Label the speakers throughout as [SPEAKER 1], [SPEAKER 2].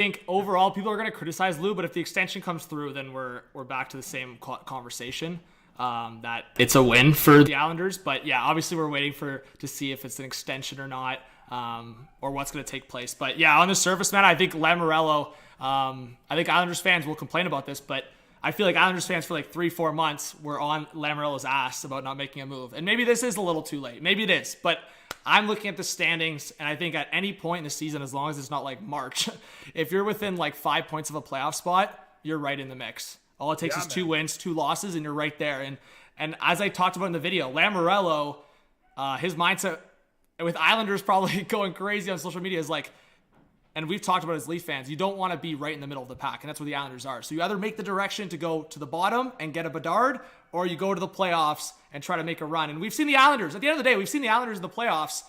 [SPEAKER 1] think overall people are going to criticize Lou, but if the extension comes through, then we're back to the same conversation. That it's a win for the Islanders, but yeah, obviously we're waiting to see if it's an extension or not, or what's going to take place. But yeah, on the surface, man, I think Lamoriello. I think Islanders fans will complain about this, but I feel like Islanders fans for like 3-4 months were on Lamoriello's ass about not making a move, and maybe this is a little too late. Maybe it is, but I'm looking at the standings, and I think at any point in the season, as long as it's not like March, if you're within like 5 points of a playoff spot, you're right in the mix. All it takes is 2 wins, 2 losses, and you're right there. And as I talked about in the video, Lamoriello, his mindset with Islanders probably going crazy on social media is like, and we've talked about as Leaf fans, you don't want to be right in the middle of the pack, and that's where the Islanders are. So you either make the direction to go to the bottom and get a Bedard, or you go to the playoffs and try to make a run. And we've seen the Islanders, at the end of the day, we've seen the Islanders in the playoffs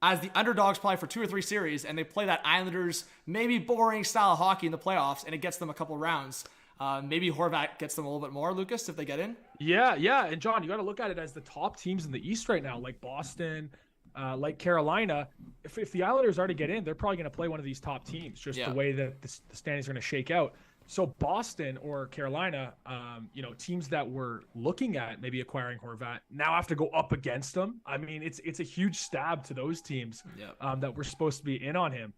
[SPEAKER 1] as the underdogs probably for 2 or 3 series, and they play that Islanders maybe boring style of hockey in the playoffs, and it gets them a couple rounds. Maybe Horvat gets them a little bit more, Lucas, if they get in.
[SPEAKER 2] Yeah. And John, you got to look at it as the top teams in the East right now, like Boston, like Carolina. If the Islanders already get in, they're probably going to play one of these top teams, just the way that the standings are going to shake out. So Boston or Carolina, teams that were looking at maybe acquiring Horvat now have to go up against them. I mean, it's a huge stab to those teams that were supposed to be in on him.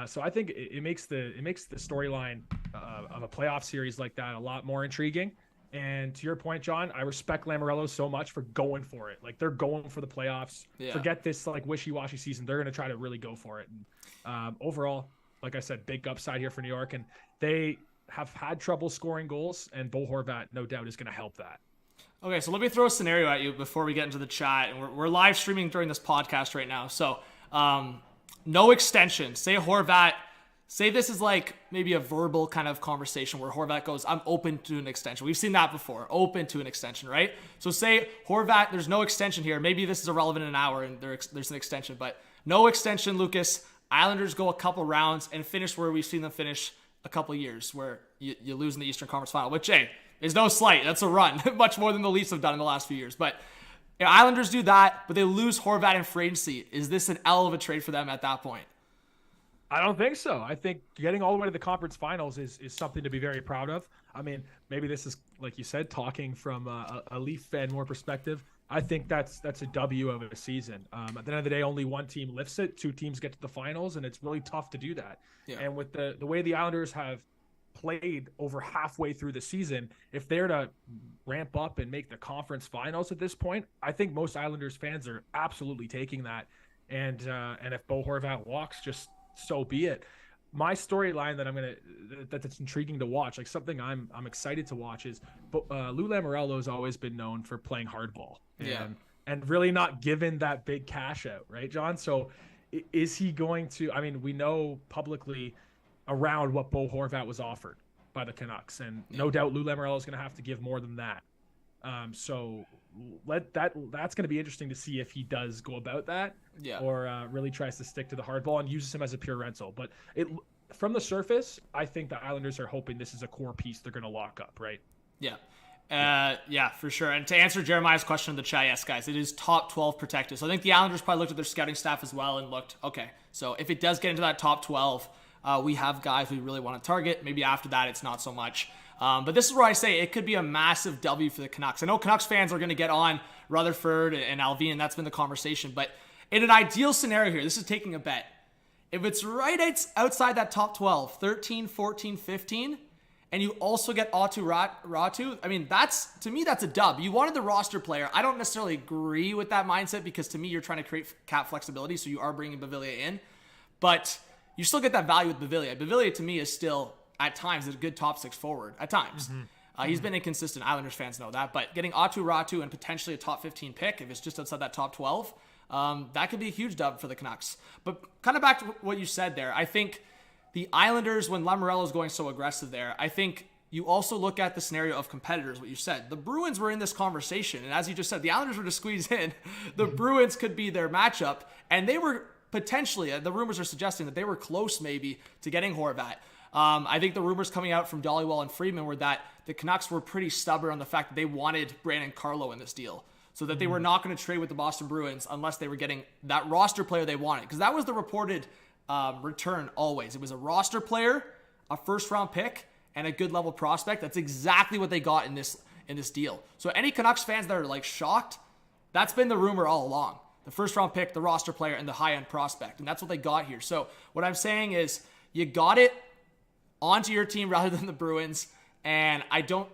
[SPEAKER 2] So I think it makes the storyline of a playoff series like that a lot more intriguing. And to your point, John, I respect Lamoriello so much for going for it. Like, they're going for the playoffs. Yeah. Forget this like wishy-washy season. They're going to try to really go for it. And, overall, like I said, big upside here for New York, and they have had trouble scoring goals, and Bo Horvat, no doubt, is going to help that.
[SPEAKER 1] Okay, so let me throw a scenario at you before we get into the chat. And we're live streaming during this podcast right now. So, no extension. Say this is like maybe a verbal kind of conversation where Horvat goes, I'm open to an extension. We've seen that before. Open to an extension, right? So say Horvat, there's no extension here. Maybe this is irrelevant in an hour and there's an extension, but no extension, Lucas. Islanders go a couple rounds and finish where we've seen them finish a couple years, where you lose in the Eastern Conference Final, which, hey, is no slight. That's a run. Much more than the Leafs have done in the last few years. But Islanders do that, but they lose Horvat in free agency. Is this an L of a trade for them at that point?
[SPEAKER 2] I don't think so. I think getting all the way to the conference finals is something to be very proud of. I mean, maybe this is, like you said, talking from a Leaf fan more perspective. I think that's a W of a season. At the end of the day, only one team lifts it. 2 teams get to the finals, and it's really tough to do that. Yeah. And with the way the Islanders have played over halfway through the season, if they're to ramp up and make the conference finals at this point, I think most Islanders fans are absolutely taking that. And if Bo Horvat walks, just so be it. My storyline that's intriguing to watch, like something I'm excited to watch, is Lou Lamoriello has always been known for playing hardball and really not giving that big cash out, right, John? So is he going to? I mean, we know publicly around what Bo Horvat was offered by the Canucks, and no doubt Lou Lamoriello is going to have to give more than that. So that's going to be interesting to see if he does go about that, or really tries to stick to the hardball and uses him as a pure rental. But from the surface, I think the Islanders are hoping this is a core piece they're going to lock up, right?
[SPEAKER 1] Yeah, for sure. And to answer Jeremiah's question in the chat, yes, guys, it is top 12 protected. So I think the Islanders probably looked at their scouting staff as well and looked, okay, so if it does get into that top 12, we have guys we really want to target. Maybe after that, it's not so much. But this is where I say it could be a massive W for the Canucks. I know Canucks fans are going to get on Rutherford and Alvin, and that's been the conversation. But in an ideal scenario here, this is taking a bet. If it's right outside that top 12, 13, 14, 15, and you also get Ratu, I mean, to me, that's a dub. You wanted the roster player. I don't necessarily agree with that mindset, because to me, you're trying to create cap flexibility, so you are bringing Beauvillier in. But you still get that value with Beauvillier. Beauvillier, to me, is still, at times, a good top 6 forward. At times. He's been inconsistent. Islanders fans know that. But getting Ratu and potentially a top 15 pick, if it's just outside that top 12, that could be a huge dub for the Canucks. But kind of back to what you said there, I think the Islanders, when Lamoriello is going so aggressive there, I think you also look at the scenario of competitors, what you said. The Bruins were in this conversation, and as you just said, the Islanders were to squeeze in. The Bruins could be their matchup, and they were potentially, the rumors are suggesting that they were close maybe to getting Horvat. I think the rumors coming out from Dollywall and Friedman were that the Canucks were pretty stubborn on the fact that they wanted Brandon Carlo in this deal, so that they were not going to trade with the Boston Bruins unless they were getting that roster player they wanted, because that was the reported return always. It was a roster player, a first-round pick, and a good level prospect. That's exactly what they got in this deal. So any Canucks fans that are like shocked, that's been the rumor all along. The first-round pick, the roster player, and the high-end prospect. And that's what they got here. So what I'm saying is you got it onto your team rather than the Bruins. And I don't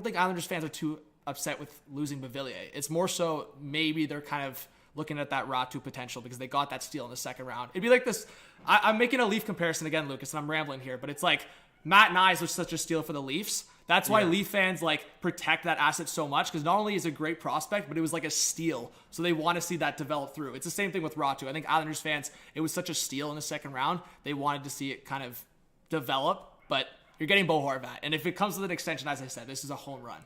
[SPEAKER 1] think Islanders fans are too upset with losing Viveiros. It's more so maybe they're kind of looking at that Ratu potential because they got that steal in the second round. It'd be like this. I'm making a Leaf comparison again, Lucas, and I'm rambling here, but it's like Matt Nyes was such a steal for the Leafs. That's why Leaf fans like protect that asset so much, because not only is it a great prospect, but it was like a steal. So they want to see that develop through. It's the same thing with Ratu. I think Islanders fans, it was such a steal in the second round. They wanted to see it kind of develop, but you're getting Bo Horvat. And if it comes with an extension, as I said, this is a home run.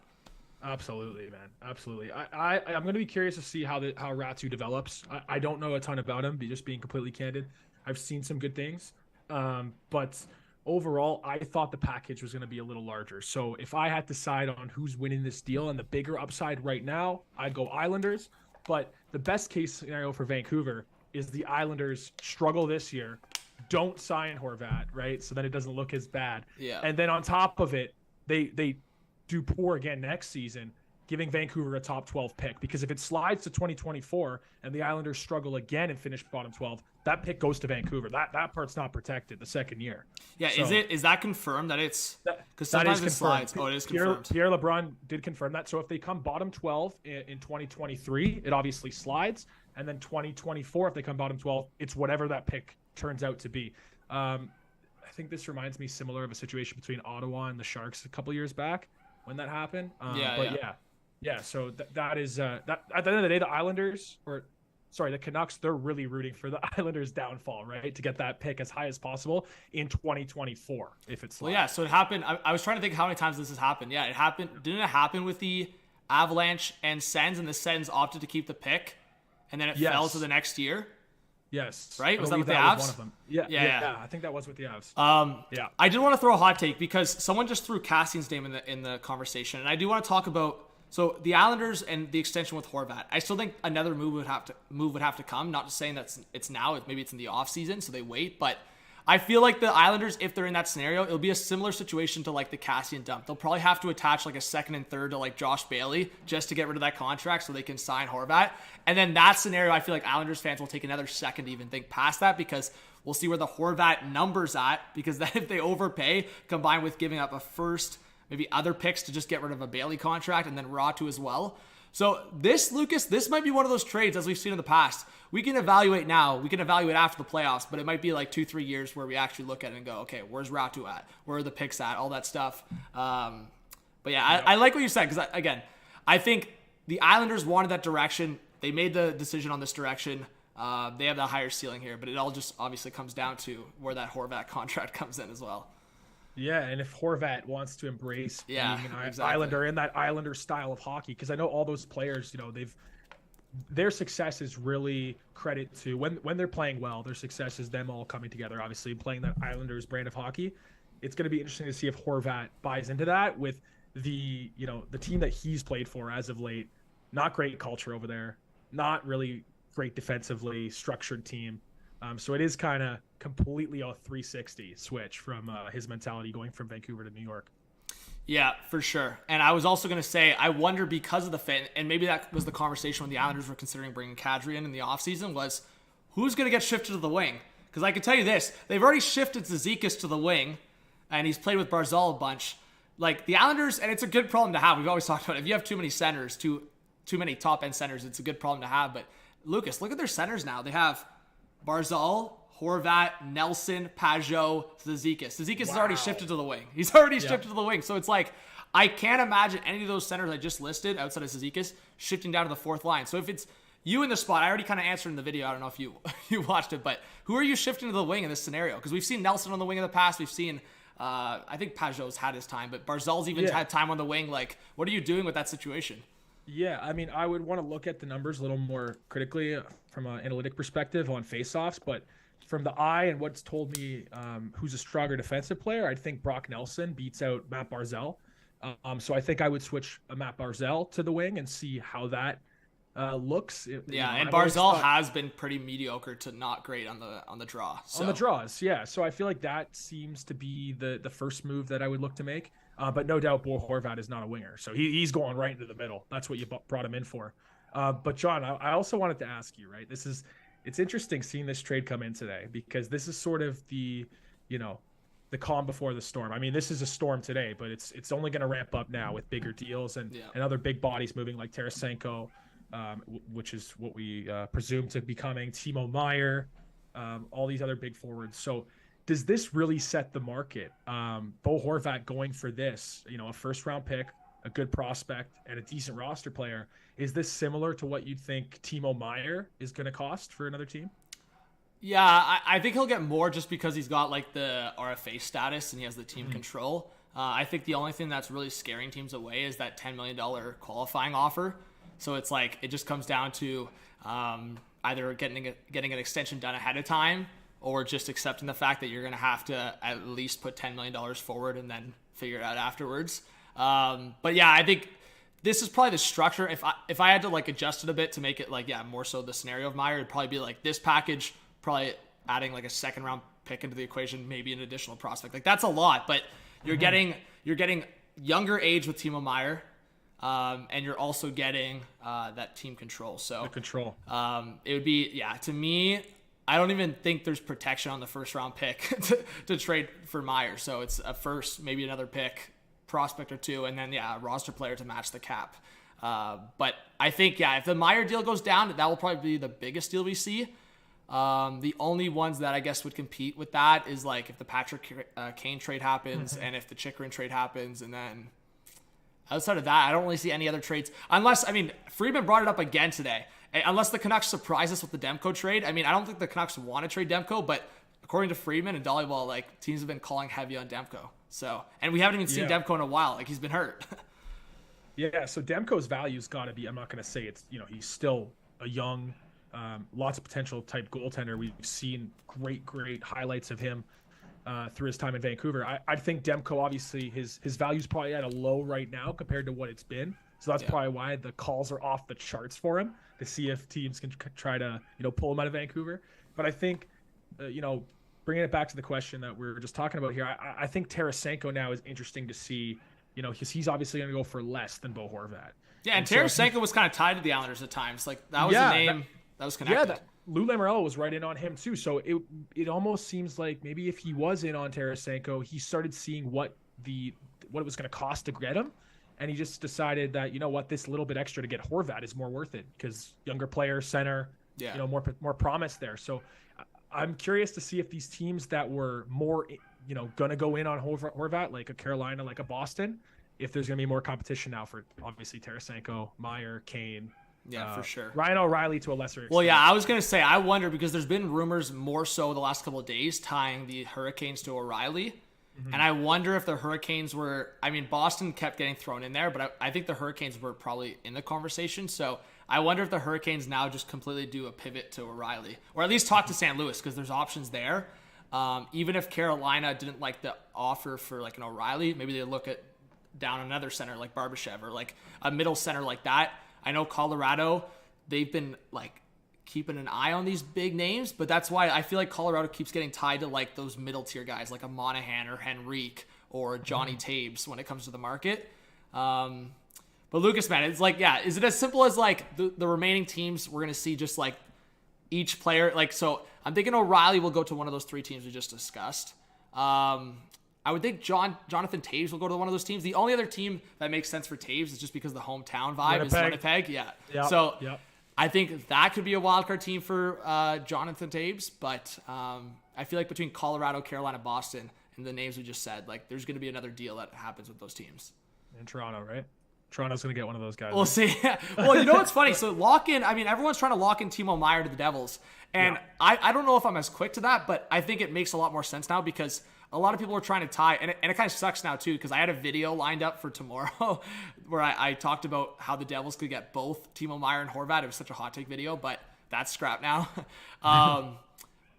[SPEAKER 2] Absolutely, man. Absolutely. I'm going to be curious to see how Ratu develops. I don't know a ton about him, just being completely candid. I've seen some good things, but overall, I thought the package was going to be a little larger. So if I had to decide on who's winning this deal and the bigger upside right now, I'd go Islanders. But the best case scenario for Vancouver is the Islanders struggle this year, don't sign Horvat, right? So then it doesn't look as bad.
[SPEAKER 1] Yeah.
[SPEAKER 2] And then on top of it, they do poor again next season, giving Vancouver a top 12 pick. Because if it slides to 2024 and the Islanders struggle again and finish bottom 12, that pick goes to Vancouver. That part's not protected the second year.
[SPEAKER 1] Yeah, so, is that confirmed that it's because
[SPEAKER 2] sometimes
[SPEAKER 1] it slides? Oh, it is confirmed.
[SPEAKER 2] Pierre LeBrun did confirm that. So if they come bottom 12 in 2023, it obviously slides. And then 2024, if they come bottom 12, it's whatever that pick turns out to be. I think this reminds me similar of a situation between Ottawa and the Sharks a couple years back when that happened. Yeah. So that is that at the end of the day, the Canucks, they're really rooting for the Islanders' downfall, right? To get that pick as high as possible in 2024, if it's
[SPEAKER 1] well, yeah. So it happened. I was trying to think how many times this has happened. Yeah, it happened. Didn't it happen with the Avalanche and Sens, and the Sens opted to keep the pick, and then it fell to the next year?
[SPEAKER 2] Yes.
[SPEAKER 1] Right? Was that with the Avs?
[SPEAKER 2] Was one of them. Yeah. I think that was with the Avs.
[SPEAKER 1] I did want to throw a hot take because someone just threw Cassian's name in the conversation, and I do want to talk about. So the Islanders and the extension with Horvat, I still think another move would have to come. Not just saying that it's now, maybe it's in the off season, so they wait. But I feel like the Islanders, if they're in that scenario, it'll be a similar situation to like the Cassian dump. They'll probably have to attach like a second and third to like Josh Bailey just to get rid of that contract so they can sign Horvat. And then that scenario, I feel like Islanders fans will take another second to even think past that because we'll see where the Horvat number's at. Because then if they overpay, combined with giving up a first, maybe other picks to just get rid of a Bailey contract and then Ratu as well. So this, Lucas, this might be one of those trades as we've seen in the past. We can evaluate now. We can evaluate after the playoffs, but it might be like 2-3 years where we actually look at it and go, okay, where's Ratu at? Where are the picks at? All that stuff. But yeah, I like what you said because, again, I think the Islanders wanted that direction. They made the decision on this direction. They have the higher ceiling here, but it all just obviously comes down to where that Horvat contract comes in as well.
[SPEAKER 2] Yeah, and if Horvat wants to embrace being an
[SPEAKER 1] exactly.
[SPEAKER 2] Islander in that Islander style of hockey, because I know all those players, their success is really credit to when they're playing well. Their success is them all coming together, obviously playing that Islanders brand of hockey. It's going to be interesting to see if Horvat buys into that with the team that he's played for as of late. Not great culture over there, not really great defensively structured team. So it is kind of completely a 360 switch from his mentality going from Vancouver to New York.
[SPEAKER 1] Yeah, for sure. And I was also going to say, I wonder because of the fit, and maybe that was the conversation when the Islanders were considering bringing Kadri in the offseason, was who's going to get shifted to the wing? Because I can tell you this, they've already shifted Zizekas to the wing, and he's played with Barzal a bunch. Like the Islanders, and it's a good problem to have. We've always talked about it. If you have too many centers, too many top-end centers, it's a good problem to have. But Lucas, look at their centers now. They have Barzal, Horvat, Nelson, Pajot, Zizekas. Zizekas is already shifted to the wing. He's already shifted to the wing. So it's like, I can't imagine any of those centers I just listed outside of Zizekas shifting down to the fourth line. So if it's you in the spot, I already kind of answered in the video. I don't know if you watched it, but who are you shifting to the wing in this scenario? Because we've seen Nelson on the wing in the past. We've seen, I think Pajot's had his time, but Barzal's even had time on the wing. Like, what are you doing with that situation?
[SPEAKER 2] Yeah, I mean, I would want to look at the numbers a little more critically from an analytic perspective on faceoffs, but from the eye and what's told me who's a stronger defensive player, I think Brock Nelson beats out Matt Barzal. So I think I would switch Matt Barzal to the wing and see how that looks.
[SPEAKER 1] And Barzal has been pretty mediocre to not great on the draw. So.
[SPEAKER 2] On the draws, yeah. So I feel like that seems to be the first move that I would look to make. But no doubt, Bo Horvat is not a winger, so he's going right into the middle. That's what you brought him in for. But John, I also wanted to ask you, right? It's interesting seeing this trade come in today, because this is sort of the calm before the storm. I mean, this is a storm today, but it's only going to ramp up now with bigger deals and other big bodies moving, like Tarasenko, which is what we presume to be coming, Timo Meier, all these other big forwards. So does this really set the market? Bo Horvat going for this, a first-round pick, a good prospect, and a decent roster player. Is this similar to what you'd think Timo Meier is going to cost for another team?
[SPEAKER 1] Yeah, I think he'll get more just because he's got like the RFA status and he has the team control. I think the only thing that's really scaring teams away is that $10 million qualifying offer. So it's like it just comes down to either getting an extension done ahead of time or just accepting the fact that you're going to have to at least put $10 million forward and then figure it out afterwards. But yeah, I think this is probably the structure. If I had to like adjust it a bit to make it like, more so the scenario of Meier, it'd probably be like this package, probably adding like a second round pick into the equation, maybe an additional prospect. Like that's a lot, but you're getting younger age with Timo Meier. And you're also getting that team control. So it would be, to me, I don't even think there's protection on the first round pick to trade for Meier. So it's a first, maybe another pick, prospect or two, and then a roster player to match the cap. But I think if the Meier deal goes down, that will probably be the biggest deal we see. The only ones that I guess would compete with that is like if the Patrick Kane trade happens and if the Chychrun trade happens, and then outside of that, I don't really see any other trades. Unless, Friedman brought it up again today. Unless the Canucks surprise us with the Demko trade. I don't think the Canucks want to trade Demko, but according to Friedman and Dollyball, like teams have been calling heavy on Demko. So, and we haven't even seen Demko in a while. Like he's been hurt.
[SPEAKER 2] So Demko's value's got to be, I'm not going to say it's, he's still a young, lots of potential type goaltender. We've seen great highlights of him through his time in Vancouver. I think Demko, obviously, his value's probably at a low right now compared to what it's been. So that's probably why the calls are off the charts for him, to see if teams can try to, pull him out of Vancouver. But I think, bringing it back to the question that we were just talking about here, I think Tarasenko now is interesting to see, because he's obviously going to go for less than Bo Horvat.
[SPEAKER 1] Yeah, and Tarasenko was kind of tied to the Islanders at times. Like that was a name that was connected. Yeah,
[SPEAKER 2] Lou Lamoriello was right in on him too. So it almost seems like maybe if he was in on Tarasenko, he started seeing what it was going to cost to get him, and he just decided that this little bit extra to get Horvat is more worth it because younger player, center, more promise there. So I'm curious to see if these teams that were more going to go in on Horvat, like a Carolina, like a Boston, if there's going to be more competition now for obviously Tarasenko, Meier, Kane.
[SPEAKER 1] Yeah, for sure.
[SPEAKER 2] Ryan O'Reilly to a lesser extent.
[SPEAKER 1] Well, I was going to say, I wonder, because there's been rumors more so the last couple of days tying the Hurricanes to O'Reilly. Mm-hmm. And I wonder if the Hurricanes were, Boston kept getting thrown in there, but I think the Hurricanes were probably in the conversation. So I wonder if the Hurricanes now just completely do a pivot to O'Reilly, or at least talk to St. Louis, because there's options there. Even if Carolina didn't like the offer for like an O'Reilly, maybe they look at down another center like Barbashev, or like a middle center like that. I know Colorado, they've been like keeping an eye on these big names, but that's why I feel like Colorado keeps getting tied to like those middle tier guys like a Monahan or Henrique or Johnny Taves when it comes to the market. But Lucas, man, it's like, is it as simple as like the remaining teams we're going to see just like each player? Like, so I'm thinking O'Reilly will go to one of those three teams we just discussed. I would think Jonathan Taves will go to one of those teams. The only other team that makes sense for Taves is just because the hometown vibe is Winnipeg. Yeah. Yep. So I think that could be a wildcard team for Jonathan Taves. But I feel like between Colorado, Carolina, Boston, and the names we just said, like there's going to be another deal that happens with those teams.
[SPEAKER 2] In Toronto, right? Toronto's going to get one of those guys.
[SPEAKER 1] We'll see. Well, you know what's funny? So lock in. Everyone's trying to lock in Timo Meier to the Devils. And I don't know if I'm as quick to that, but I think it makes a lot more sense now because a lot of people are trying to tie, and it kind of sucks now too, because I had a video lined up for tomorrow where I talked about how the Devils could get both Timo Meier and Horvat. It was such a hot take video, but that's scrapped now.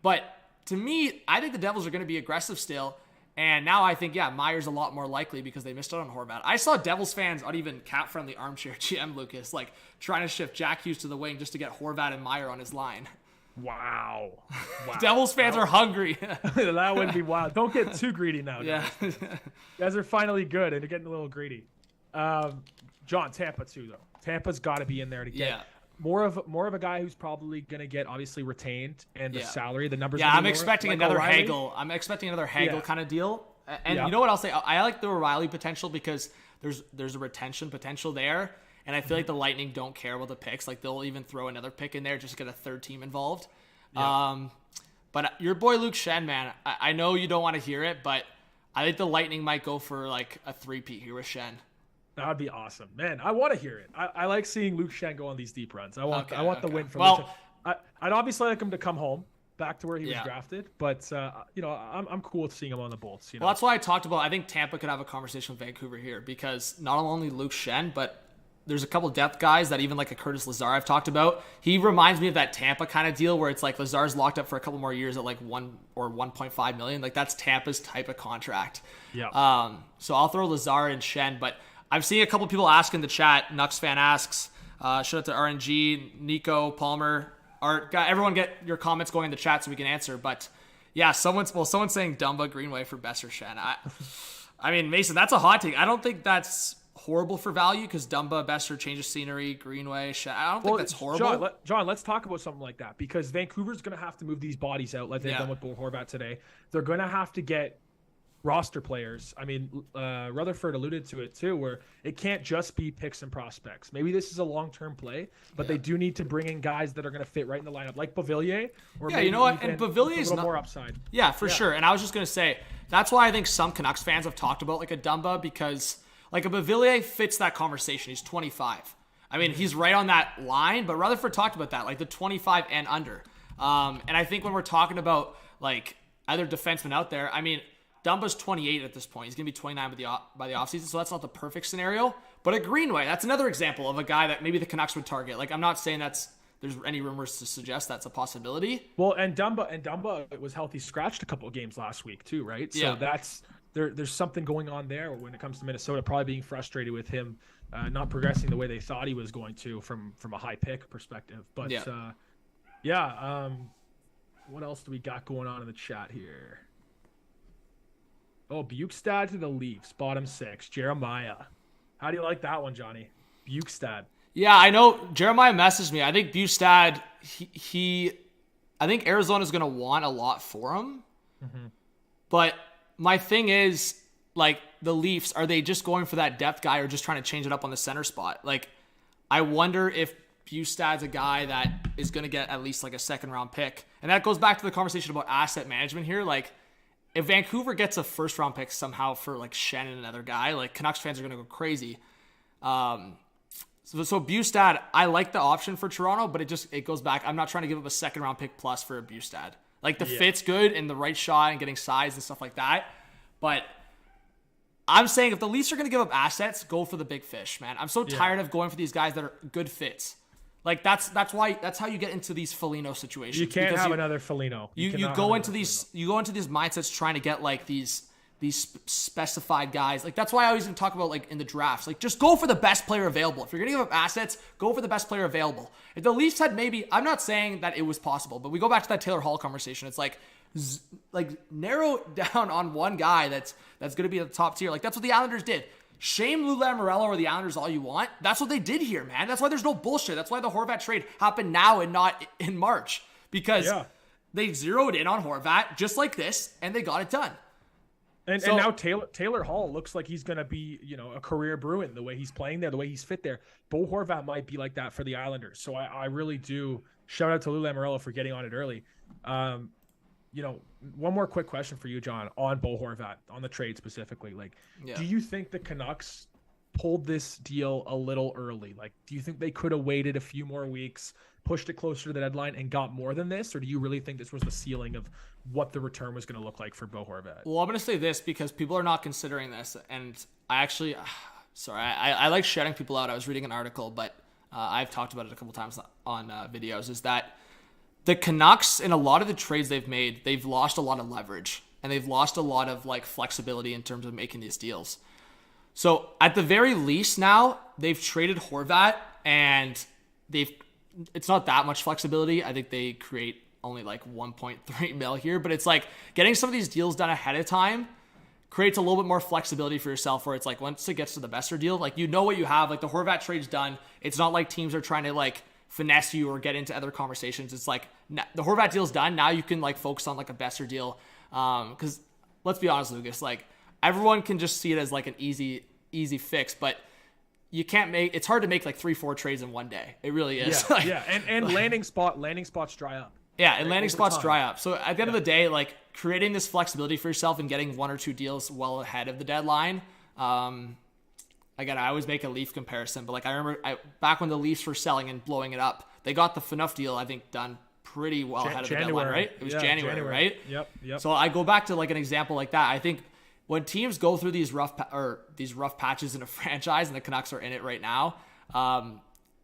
[SPEAKER 1] But to me, I think the Devils are going to be aggressive still. And now I think, Meyer's a lot more likely because they missed out on Horvat. I saw Devils fans on even cap-friendly armchair GM Lucas, like trying to shift Jack Hughes to the wing just to get Horvat and Meyer on his line.
[SPEAKER 2] Wow.
[SPEAKER 1] Devils fans are hungry.
[SPEAKER 2] That would be wild. Don't get too greedy now, guys.
[SPEAKER 1] Yeah.
[SPEAKER 2] You guys are finally good and they're getting a little greedy. John, Tampa too, though. Tampa's got to be in there to get more of a guy who's probably going to get obviously retained and the salary, the numbers.
[SPEAKER 1] Yeah, I'm expecting another Hagel. I'm expecting another Hagel kind of deal. And you know what I'll say? I like the O'Reilly potential because there's a retention potential there. And I feel like the Lightning don't care about the picks. Like they'll even throw another pick in there just to get a third team involved. Yeah. But your boy Luke Schenn, man, I know you don't want to hear it, but I think the Lightning might go for like a 3-peat here with Schenn.
[SPEAKER 2] That would be awesome, man. I want to hear it. I like seeing Luke Schenn go on these deep runs. I want the win for Luke Schenn. I'd obviously like him to come home back to where he was drafted, but I'm cool with seeing him on the Bolts.
[SPEAKER 1] Well, that's why I talked about. I think Tampa could have a conversation with Vancouver here because not only Luke Schenn, but there's a couple depth guys that even like a Curtis Lazar I've talked about. He reminds me of that Tampa kind of deal where it's like Lazar's locked up for a couple more years at like 1 or 1.5 million. Like that's Tampa's type of contract.
[SPEAKER 2] Yeah.
[SPEAKER 1] So I'll throw Lazar and Schenn, but I've seen a couple people ask in the chat. Nux fan asks, shout out to RNG, Nico, Palmer, Art. Everyone get your comments going in the chat so we can answer. But yeah, someone's saying Dumba Greenway for Besser Schenn. I mean, Mason, that's a hot take. I don't think that's horrible for value because Dumba, Besser, change of scenery, Greenway, Schenn. I don't think that's horrible.
[SPEAKER 2] John, let's talk about something like that because Vancouver's going to have to move these bodies out like they've done with Bo Horvat today. They're going to have to get roster players. I mean, Rutherford alluded to it too, where it can't just be picks and prospects. Maybe this is a long-term play, but they do need to bring in guys that are going to fit right in the lineup, like Beauvillier. Or
[SPEAKER 1] you know what? And Beauvillier's
[SPEAKER 2] a little more upside.
[SPEAKER 1] Yeah, for sure. And I was just going to say, that's why I think some Canucks fans have talked about like a Dumba because like a Beauvillier fits that conversation. He's 25. I mean, he's right on that line, but Rutherford talked about that, like the 25 and under. And I think when we're talking about like other defensemen out there, I mean, Dumba's 28 at this point. He's going to be 29 by the offseason, so that's not the perfect scenario. But a Greenway, that's another example of a guy that maybe the Canucks would target. Like, I'm not saying there's any rumors to suggest that's a possibility.
[SPEAKER 2] Well, and Dumba was healthy scratched a couple of games last week too, right? So that's there's something going on there when it comes to Minnesota, probably being frustrated with him not progressing the way they thought he was going to from a high pick perspective. But what else do we got going on in the chat here? Oh, Bukestad to the Leafs, bottom 6. Jeremiah. How do you like that one, Johnny? Bukestad.
[SPEAKER 1] Yeah, I know. Jeremiah messaged me. I think Bukestad, I think Arizona's going to want a lot for him. Mm-hmm. But my thing is, like, the Leafs, are they just going for that depth guy or just trying to change it up on the center spot? Like, I wonder if Bukestad's a guy that is going to get at least, like, a second-round pick. And that goes back to the conversation about asset management here. Like, if Vancouver gets a first-round pick somehow for, like, Schenn and another guy, like, Canucks fans are going to go crazy. So Bukestad, I like the option for Toronto, but it goes back. I'm not trying to give up a second-round pick plus for a Bukestad. Like, the fit's good and the right shot and getting size and stuff like that. But I'm saying if the Leafs are going to give up assets, go for the big fish, man. I'm so tired of going for these guys that are good fits. Like, that's how you get into these Foligno situations.
[SPEAKER 2] You can't have another Foligno.
[SPEAKER 1] You go into these mindsets trying to get like these specified guys. Like, that's why I always even talk about, like, in the drafts, like, just go for the best player available. If you're gonna give up assets, go for the best player available. If the Leafs had maybe, I'm not saying that it was possible, but we go back to that Taylor Hall conversation. It's like narrow down on one guy that's gonna be at the top tier. Like, that's what the Islanders did. Shame Lou Lamoriello or the Islanders all you want. That's what they did here, man. That's why there's no bullshit. That's why the Horvat trade happened now and not in March. Because they zeroed in on Horvat just like this, and they got it done.
[SPEAKER 2] And now Taylor Hall looks like he's going to be, a career Bruin, the way he's playing there, the way he's fit there. Bo Horvat might be like that for the Islanders. So I really do shout out to Lou Lamoriello for getting on it early. One more quick question for you, John, on Bo Horvat, on the trade specifically. Like, do you think the Canucks pulled this deal a little early? Like, do you think they could have waited a few more weeks, pushed it closer to the deadline, and got more than this? Or do you really think this was the ceiling of what the return was going to look like for Bo Horvat?
[SPEAKER 1] Well, I'm going to say this because people are not considering this. And I actually, I like shouting people out. I was reading an article, but I've talked about it a couple times on videos, is that the Canucks, in a lot of the trades they've made, they've lost a lot of leverage. and they've lost a lot of like flexibility in terms of making these deals. So at the very least now, they've traded Horvat, and it's not that much flexibility. I think they create only like 1.3 mil here, but it's like getting some of these deals done ahead of time creates a little bit more flexibility for yourself, where it's like once it gets to the Besser deal, like you know what you have. Like the Horvat trade's done. It's not like teams are trying to like finesse you or get into other conversations. It's like the Horvat deal's done. Now you can like focus on like a Besser deal. Because let's be honest, Lucas, like everyone can just see it as like an easy fix, but you can't make, it's hard to make like 3-4 trades in one day. It really is.
[SPEAKER 2] Yeah, and landing spots dry up.
[SPEAKER 1] Yeah, and landing spots dry up. So at the end of the day, like creating this flexibility for yourself and getting 1 or 2 deals well ahead of the deadline. Again, I always make a Leaf comparison, but like I remember back when the Leafs were selling and blowing it up, they got the Phaneuf deal, I think, done pretty well ahead of the deadline, right? It was January, right?
[SPEAKER 2] Yep.
[SPEAKER 1] So I go back to like an example like that. I think when teams go through these rough patches in a franchise, and the Canucks are in it right now,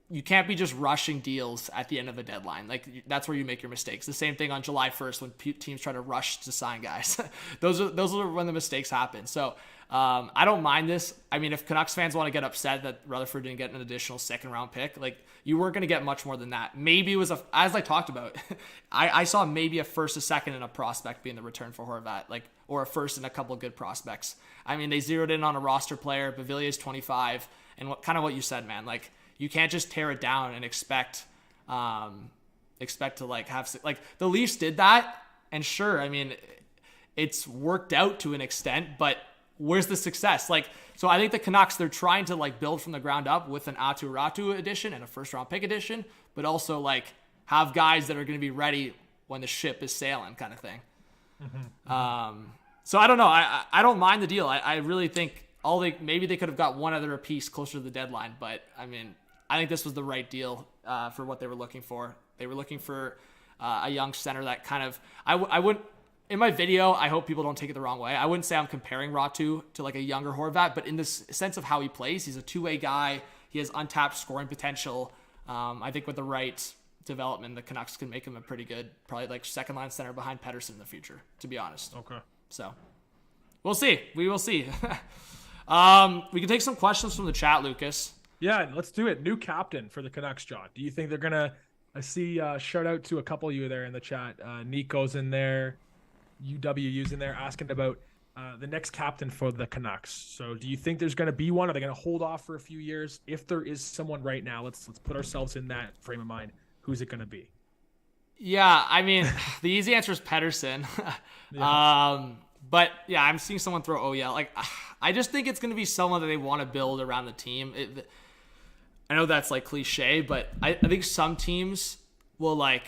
[SPEAKER 1] you can't be just rushing deals at the end of a deadline. Like that's where you make your mistakes. The same thing on July 1st when teams try to rush to sign guys. those are when the mistakes happen. So I don't mind this. I mean, if Canucks fans want to get upset that Rutherford didn't get an additional 2nd round pick, like you weren't going to get much more than that. Maybe it was as I talked about, I saw maybe a 1st, a 2nd, and a prospect being the return for Horvat, like, or a 1st and a couple of good prospects. I mean, they zeroed in on a roster player. Bevilier 25, and what you said, man, like you can't just tear it down and expect to like have, like the Leafs did that. And sure, I mean, it's worked out to an extent, but where's the success? Like, so I think the Canucks, they're trying to like build from the ground up with an Aatu Ratu addition and a 1st round pick addition, but also like have guys that are going to be ready when the ship is sailing, kind of thing. So I don't know. I don't mind the deal. I really think maybe they could have got one other apiece closer to the deadline, but I mean, I think this was the right deal for what they were looking for. They were looking for a young center that kind of, I wouldn't, in my video, I hope people don't take it the wrong way. I wouldn't say I'm comparing Ratu to like a younger Horvat, but in the sense of how he plays, he's a 2-way guy. He has untapped scoring potential. I think with the right development, the Canucks can make him a pretty good, probably like 2nd line center behind Pettersson in the future, to be honest.
[SPEAKER 2] Okay.
[SPEAKER 1] So we'll see. We will see. We can take some questions from the chat, Lucas.
[SPEAKER 2] Yeah, let's do it. New captain for the Canucks, John. Do you think they're going to, I see shout out to a couple of you there in the chat. Nico's in there. UWU's in there asking about the next captain for the Canucks. So do you think there's going to be one? Are they going to hold off for a few years? If there is someone right now, let's put ourselves in that frame of mind. Who's it going to be?
[SPEAKER 1] Yeah, I mean, the easy answer is Pettersson. But yeah, I'm seeing someone throw OEL. Like, I just think it's going to be someone that they want to build around the team. I know that's like cliche, but I think some teams will like,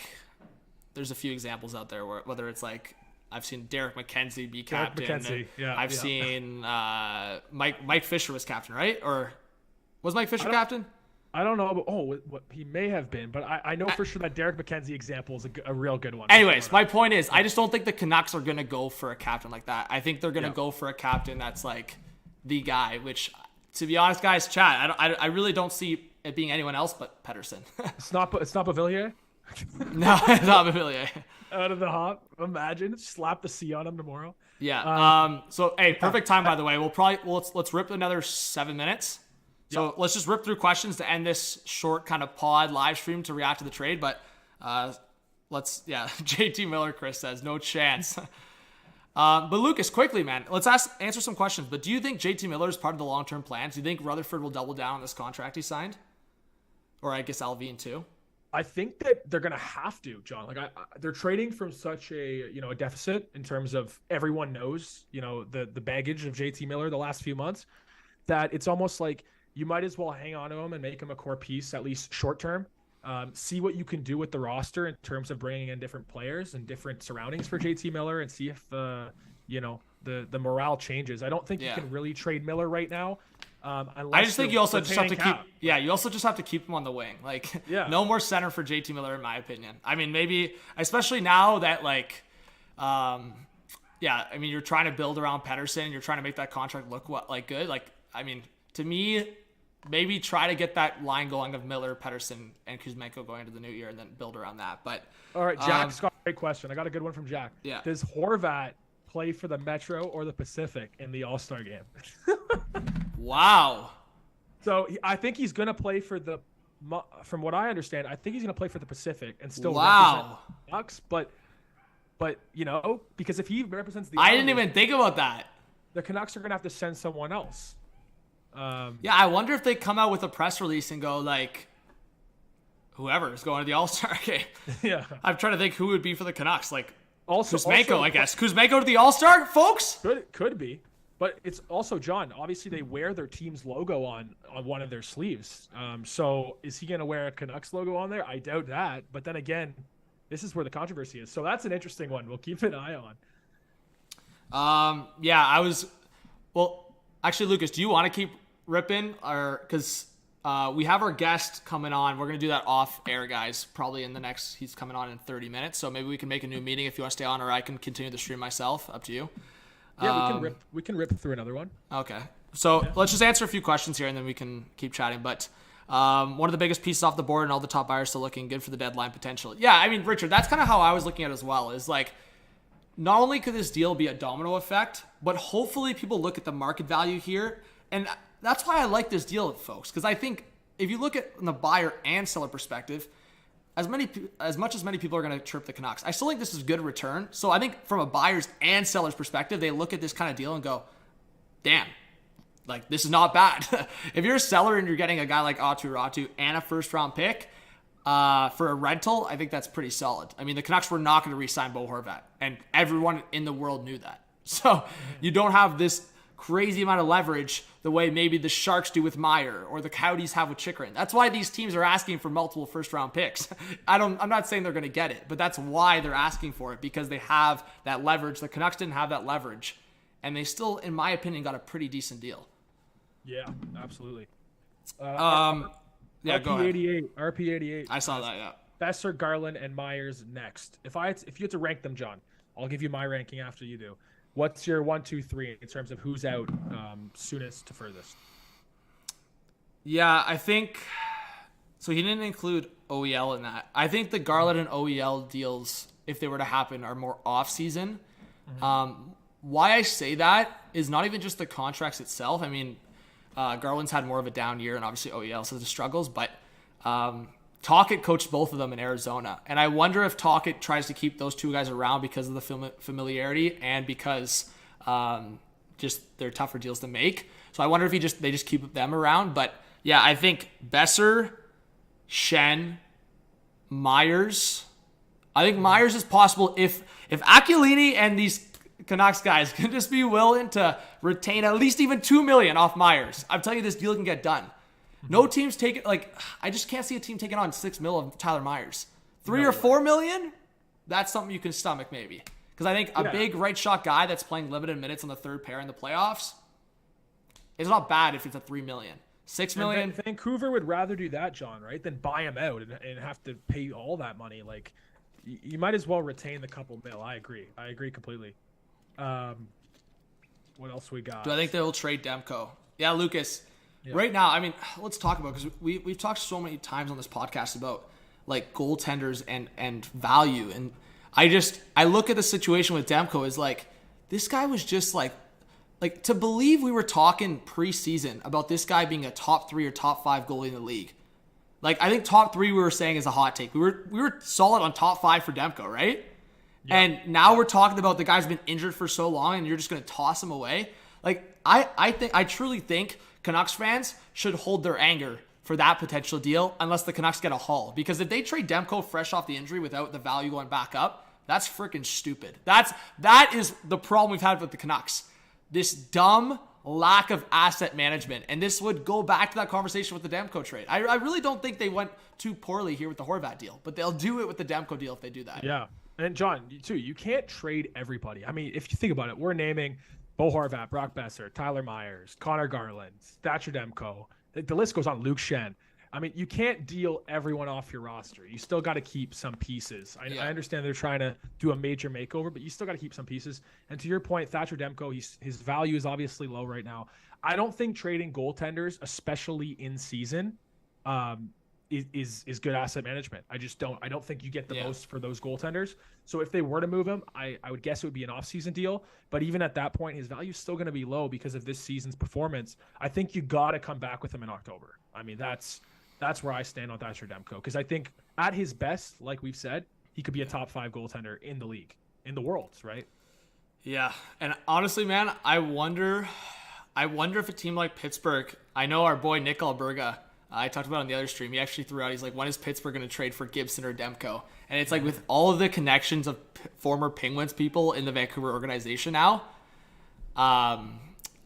[SPEAKER 1] there's a few examples out there where whether it's like, I've seen Derek McKenzie be captain. I've seen Mike Fisher was captain, right? Or was Mike Fisher captain?
[SPEAKER 2] I don't know. What he may have been, but I know for sure that Derek McKenzie example is a real good one.
[SPEAKER 1] Anyways, my point is, I just don't think the Canucks are going to go for a captain like that. I think they're going to go for a captain that's like the guy, which, to be honest, guys, chat, I really don't see it being anyone else but Pettersson.
[SPEAKER 2] It's not Bevilier?
[SPEAKER 1] No, it's not Bevilier.
[SPEAKER 2] Out of the hop. Imagine. Slap the C on him tomorrow.
[SPEAKER 1] Yeah. So, hey, perfect time, by the way. Let's rip another 7 minutes. So let's just rip through questions to end this short kind of pod live stream to react to the trade. But JT Miller, Chris says, no chance. But Lucas, quickly, man, let's answer some questions. But do you think JT Miller is part of the long-term plans? Do you think Rutherford will double down on this contract he signed? Or I guess Alvin too?
[SPEAKER 2] I think that they're going to have to, John. Like they're trading from such a deficit in terms of everyone knows, the baggage of JT Miller the last few months, that it's almost like you might as well hang on to him and make him a core piece, at least short term. See what you can do with the roster in terms of bringing in different players and different surroundings for JT Miller, and see if the morale changes. I don't think you can really trade Miller right now. I just think
[SPEAKER 1] you also just have to keep him on the wing. Like, no more center for JT Miller, in my opinion. I mean, maybe, especially now that you're trying to build around Pettersson and you're trying to make that contract look good. Like, I mean, to me, maybe try to get that line going of Miller, Pettersson, and Kuzmenko going into the new year, and then build around that. But
[SPEAKER 2] all right, Jack's got a great question. I got a good one from Jack.
[SPEAKER 1] Yeah.
[SPEAKER 2] Does Horvat play for the Metro or the Pacific in the All-Star game.
[SPEAKER 1] Wow.
[SPEAKER 2] So I think he's going to play for the, from what I understand, I think he's going to play for the Pacific and still represent the Ducks. But because if he represents the
[SPEAKER 1] I didn't even think about that.
[SPEAKER 2] The Canucks are going to have to send someone else.
[SPEAKER 1] I wonder if they come out with a press release and go like, whoever is going to the All-Star game.
[SPEAKER 2] Yeah.
[SPEAKER 1] I'm trying to think who would be for the Canucks. Like
[SPEAKER 2] Kuzmenko,
[SPEAKER 1] I guess. Kuzmenko to the All-Star, folks?
[SPEAKER 2] Could be. But it's also, John, obviously they wear their team's logo on one of their sleeves. So is he going to wear a Canucks logo on there? I doubt that. But then again, this is where the controversy is. So that's an interesting one. We'll keep an eye on.
[SPEAKER 1] Actually, Lucas, do you want to keep ripping? Because we have our guest coming on. We're going to do that off air, guys, probably he's coming on in 30 minutes. So maybe we can make a new meeting if you want to stay on, or I can continue the stream myself. Up to you.
[SPEAKER 2] Yeah, we can rip through another one.
[SPEAKER 1] Okay. So let's just answer a few questions here and then we can keep chatting. But one of the biggest pieces off the board and all the top buyers still looking good for the deadline potential. Yeah, I mean, Richard, that's kind of how I was looking at it as well. Is like, not only could this deal be a domino effect, but hopefully people look at the market value here. And that's why I like this deal, folks, because I think if you look at the buyer and seller perspective, as much as many people are going to chirp the Canucks, I still think this is a good return. So I think from a buyer's and seller's perspective, they look at this kind of deal and go, damn, like this is not bad. If you're a seller and you're getting a guy like Ratu and a first-round pick for a rental, I think that's pretty solid. I mean, the Canucks were not going to re-sign Bo Horvat, and everyone in the world knew that. So you don't have this crazy amount of leverage the way maybe the Sharks do with Meyer or the Coyotes have with Chychrun. That's why these teams are asking for multiple first-round picks. I'm not saying they're going to get it, but that's why they're asking for it, because they have that leverage. The Canucks didn't have that leverage, and they still, in my opinion, got a pretty decent deal.
[SPEAKER 2] Yeah, absolutely.
[SPEAKER 1] Go ahead.
[SPEAKER 2] RP88.
[SPEAKER 1] I saw that, yeah.
[SPEAKER 2] Besser, Garland, and Myers next. If you had to rank them, John, I'll give you my ranking after you do. What's your 1, 2, 3 in terms of who's out soonest to furthest?
[SPEAKER 1] Yeah, I think so. He didn't include OEL in that. I think the Garland and OEL deals, if they were to happen, are more off-season. Mm-hmm. Why I say that is not even just the contracts itself. I mean, Garland's had more of a down year, and obviously OEL has the struggles, but Tocchet coached both of them in Arizona. And I wonder if Tocchet tries to keep those two guys around because of the familiarity and because just they're tougher deals to make. So I wonder if they just keep them around. But yeah, I think Besser, Shen, Myers. I think Myers is possible if Aquilini and these Canucks guys can just be willing to retain at least even $2 million off Myers. I'm telling you, this deal can get done. No team's taking, I just can't see a team taking on $6 million of Tyler Myers. $3 or $4 million? That's something you can stomach maybe. Because I think a big right shot guy that's playing limited minutes on the third pair in the playoffs, it's not bad if it's a $3 million. $6 million.
[SPEAKER 2] Vancouver would rather do that, John, right, than buy him out and have to pay all that money. Like, you might as well retain the couple mil. I agree completely. What else we got?
[SPEAKER 1] Do I think they'll trade Demko? Yeah, Lucas. Yeah. Right now, I mean, let's talk about, because we've talked so many times on this podcast about like goaltenders and value, and I look at the situation with Demko as like, this guy was just like to believe we were talking preseason about this guy being a top 3 or top 5 goalie in the league. Like, I think top 3 we were saying is a hot take. We were solid on top 5 for Demko, right? Yeah. And now we're talking about the guy's been injured for so long and you're just going to toss him away. Like, I truly think Canucks fans should hold their anger for that potential deal unless the Canucks get a haul. Because if they trade Demko fresh off the injury without the value going back up, that's freaking stupid. That is the problem we've had with the Canucks. This dumb lack of asset management. And this would go back to that conversation with the Demko trade. I really don't think they went too poorly here with the Horvat deal, but they'll do it with the Demko deal if they do that. Yeah.
[SPEAKER 2] And John, too, you can't trade everybody. I mean, if you think about it, we're naming Bo Horvat, Brock Besser, Tyler Myers, Connor Garland, Thatcher Demko. The list goes on. Luke Shen. I mean, you can't deal everyone off your roster. You still got to keep some pieces. I understand they're trying to do a major makeover, but you still got to keep some pieces. And to your point, Thatcher Demko, his value is obviously low right now. I don't think trading goaltenders, especially in season, is good asset management. I don't think you get the most for those goaltenders. So if they were to move him, I would guess it would be an off-season deal. But even at that point, his value is still going to be low because of this season's performance. I think you got to come back with him in October. I mean, that's where I stand on Thatcher Demko, because I think at his best, like we've said, he could be a top 5 goaltender in the league, in the world, right?
[SPEAKER 1] Yeah, and honestly, man, I wonder if a team like Pittsburgh, I know our boy Nick Alberga, I talked about it on the other stream, he actually threw out, he's like, when is Pittsburgh going to trade for Gibson or Demko? And it's like, with all of the connections of former Penguins people in the Vancouver organization now, I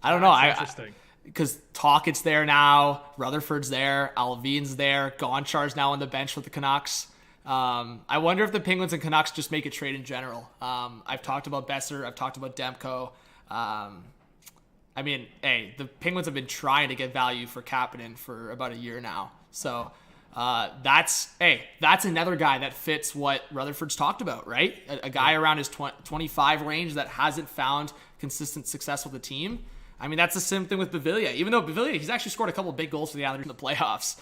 [SPEAKER 1] don't know.
[SPEAKER 2] Interesting.
[SPEAKER 1] Because Talkett's there now, Rutherford's there, Alvin's there, Gonchar's now on the bench with the Canucks. I wonder if the Penguins and Canucks just make a trade in general. I've talked about Besser, I've talked about Demko. I mean, hey, the Penguins have been trying to get value for Kapanen for about a year now. So that's another guy that fits what Rutherford's talked about, right? A guy around his 25 range that hasn't found consistent success with the team. I mean, that's the same thing with Beauvillier. Even though Beauvillier, he's actually scored a couple of big goals for the Islanders in the playoffs.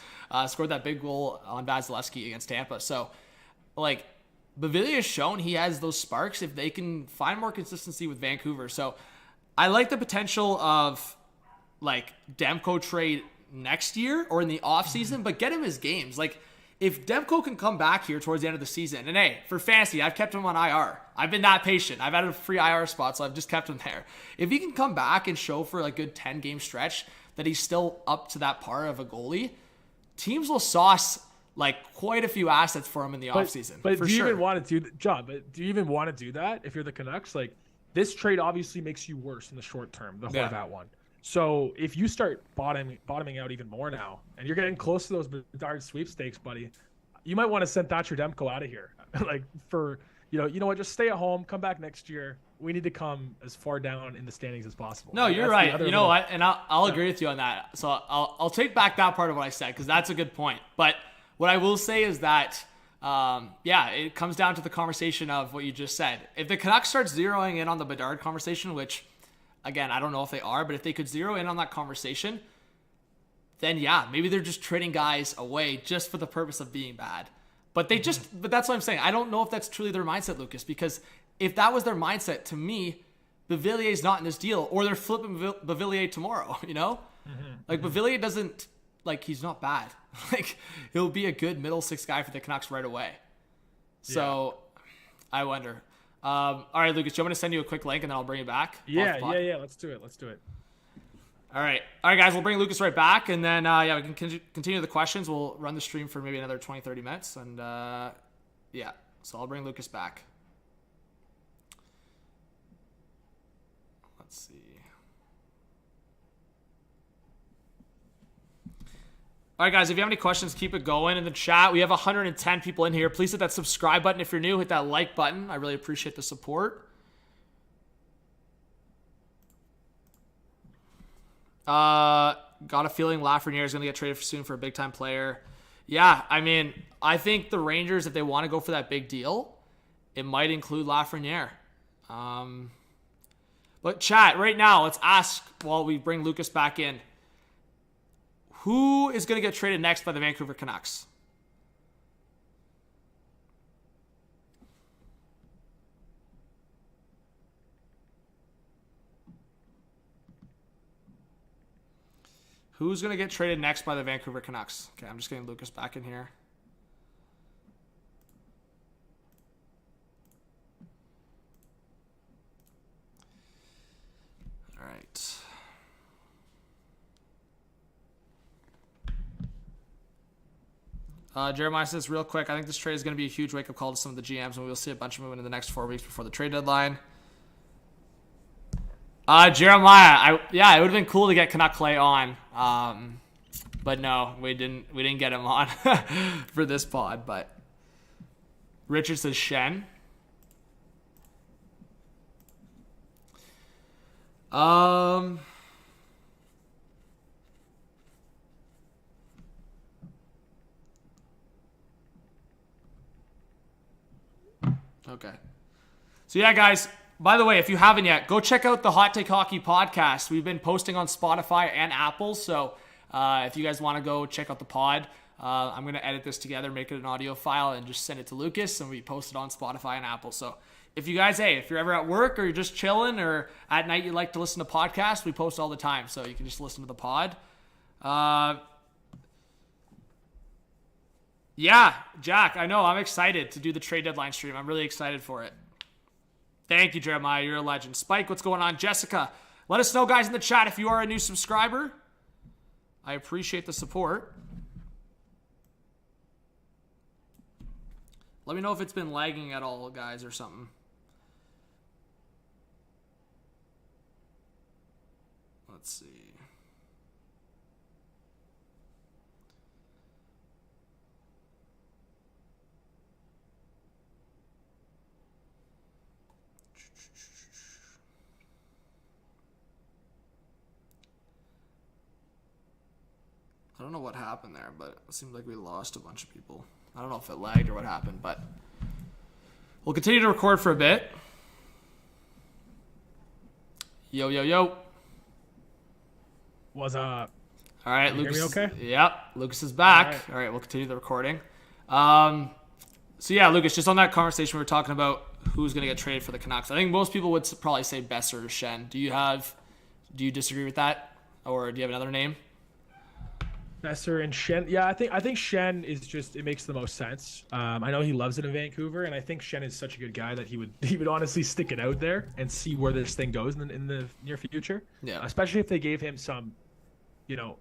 [SPEAKER 1] Scored that big goal on Vasilevsky against Tampa. So, like, Beauvillier has shown he has those sparks if they can find more consistency with Vancouver. So, I like the potential of, like, Demko trade next year or in the offseason, but get him his games. Like, if Demko can come back here towards the end of the season, and hey, for fantasy, I've kept him on IR. I've been that patient. I've added a free IR spot, so I've just kept him there. If he can come back and show for a good 10-game stretch that he's still up to that par of a goalie, teams will sauce like quite a few assets for him in the offseason.
[SPEAKER 2] But do you even want to do, John? But do you even want to do that if you're the Canucks? Like, this trade obviously makes you worse in the short term, the Horvat one. So if you start bottoming out even more now, and you're getting close to those Bedard sweepstakes, buddy, you might want to send Thatcher Demko out of here. Like, for you know what, just stay at home, come back next year. We need to come as far down in the standings as possible.
[SPEAKER 1] No, you're right. You know what, and I'll agree with you on that. So I'll take back that part of what I said, because that's a good point. But what I will say is that, it comes down to the conversation of what you just said. If the Canucks start zeroing in on the Bedard conversation, which, again, I don't know if they are, but if they could zero in on that conversation, then maybe they're just trading guys away just for the purpose of being bad. But but that's what I'm saying. I don't know if that's truly their mindset, Lucas, because if that was their mindset, to me, Beauvillier's not in this deal, or they're flipping Beauvillier tomorrow, you know? Like, Beauvillier doesn't, like, he's not bad. Like, he'll be a good middle six guy for the Canucks right away. So, I wonder. All right, Lucas, do you want me to send you a quick link and then I'll bring you back?
[SPEAKER 2] Yeah. Let's do it.
[SPEAKER 1] All right, guys, we'll bring Lucas right back, and then, we can continue the questions. We'll run the stream for maybe another 20, 30 minutes, and, so I'll bring Lucas back. Let's see. All right, guys, if you have any questions, keep it going in the chat. We have 110 people in here. Please hit that subscribe button if you're new. Hit that like button. I really appreciate the support. Got a feeling Lafreniere is going to get traded soon for a big-time player. Yeah, I mean, I think the Rangers, if they want to go for that big deal, it might include Lafreniere. But chat, right now, let's ask while we bring Lucas back in, who is going to get traded next by the Vancouver Canucks? Who's going to get traded next by the Vancouver Canucks? Okay, I'm just getting Lucas back in here. All right. Jeremiah says, real quick, I think this trade is going to be a huge wake-up call to some of the GMs, and we'll see a bunch of movement in the next 4 weeks before the trade deadline. Jeremiah, it would have been cool to get Canuck Clay on, but no, we didn't get him on for this pod. But Richard says Shen. Okay. So yeah, guys. By the way, if you haven't yet, go check out the Hot Take Hockey podcast. We've been posting on Spotify and Apple, so if you guys want to go check out the pod, I'm going to edit this together, make it an audio file, and just send it to Lucas, and we post it on Spotify and Apple. So if you guys, if you're ever at work or you're just chilling or at night you like to listen to podcasts, we post all the time. So you can just listen to the pod. Yeah, Jack, I know. I'm excited to do the trade deadline stream. I'm really excited for it. Thank you, Jeremiah. You're a legend. Spike, what's going on? Jessica, let us know, guys, in the chat if you are a new subscriber. I appreciate the support. Let me know if it's been lagging at all, guys, or something. Let's see. I don't know what happened there, but it seemed like we lost a bunch of people. I don't know if it lagged or what happened, but we'll continue to record for a bit. Yo, yo, yo.
[SPEAKER 2] What's up?
[SPEAKER 1] All right,
[SPEAKER 2] Can you
[SPEAKER 1] Lucas.
[SPEAKER 2] hear me okay?
[SPEAKER 1] Yep, Lucas is back. All right, we'll continue the recording. So yeah, Lucas, just on that conversation we were talking about who's going to get traded for the Canucks. I think most people would probably say Besser or Shen. Do you disagree with that, or do you have another name?
[SPEAKER 2] Besser and Shen. Yeah, I think Shen is just, it makes the most sense. I know he loves it in Vancouver, and I think Shen is such a good guy that he would honestly stick it out there and see where this thing goes in the near future.
[SPEAKER 1] Yeah.
[SPEAKER 2] Especially if they gave him some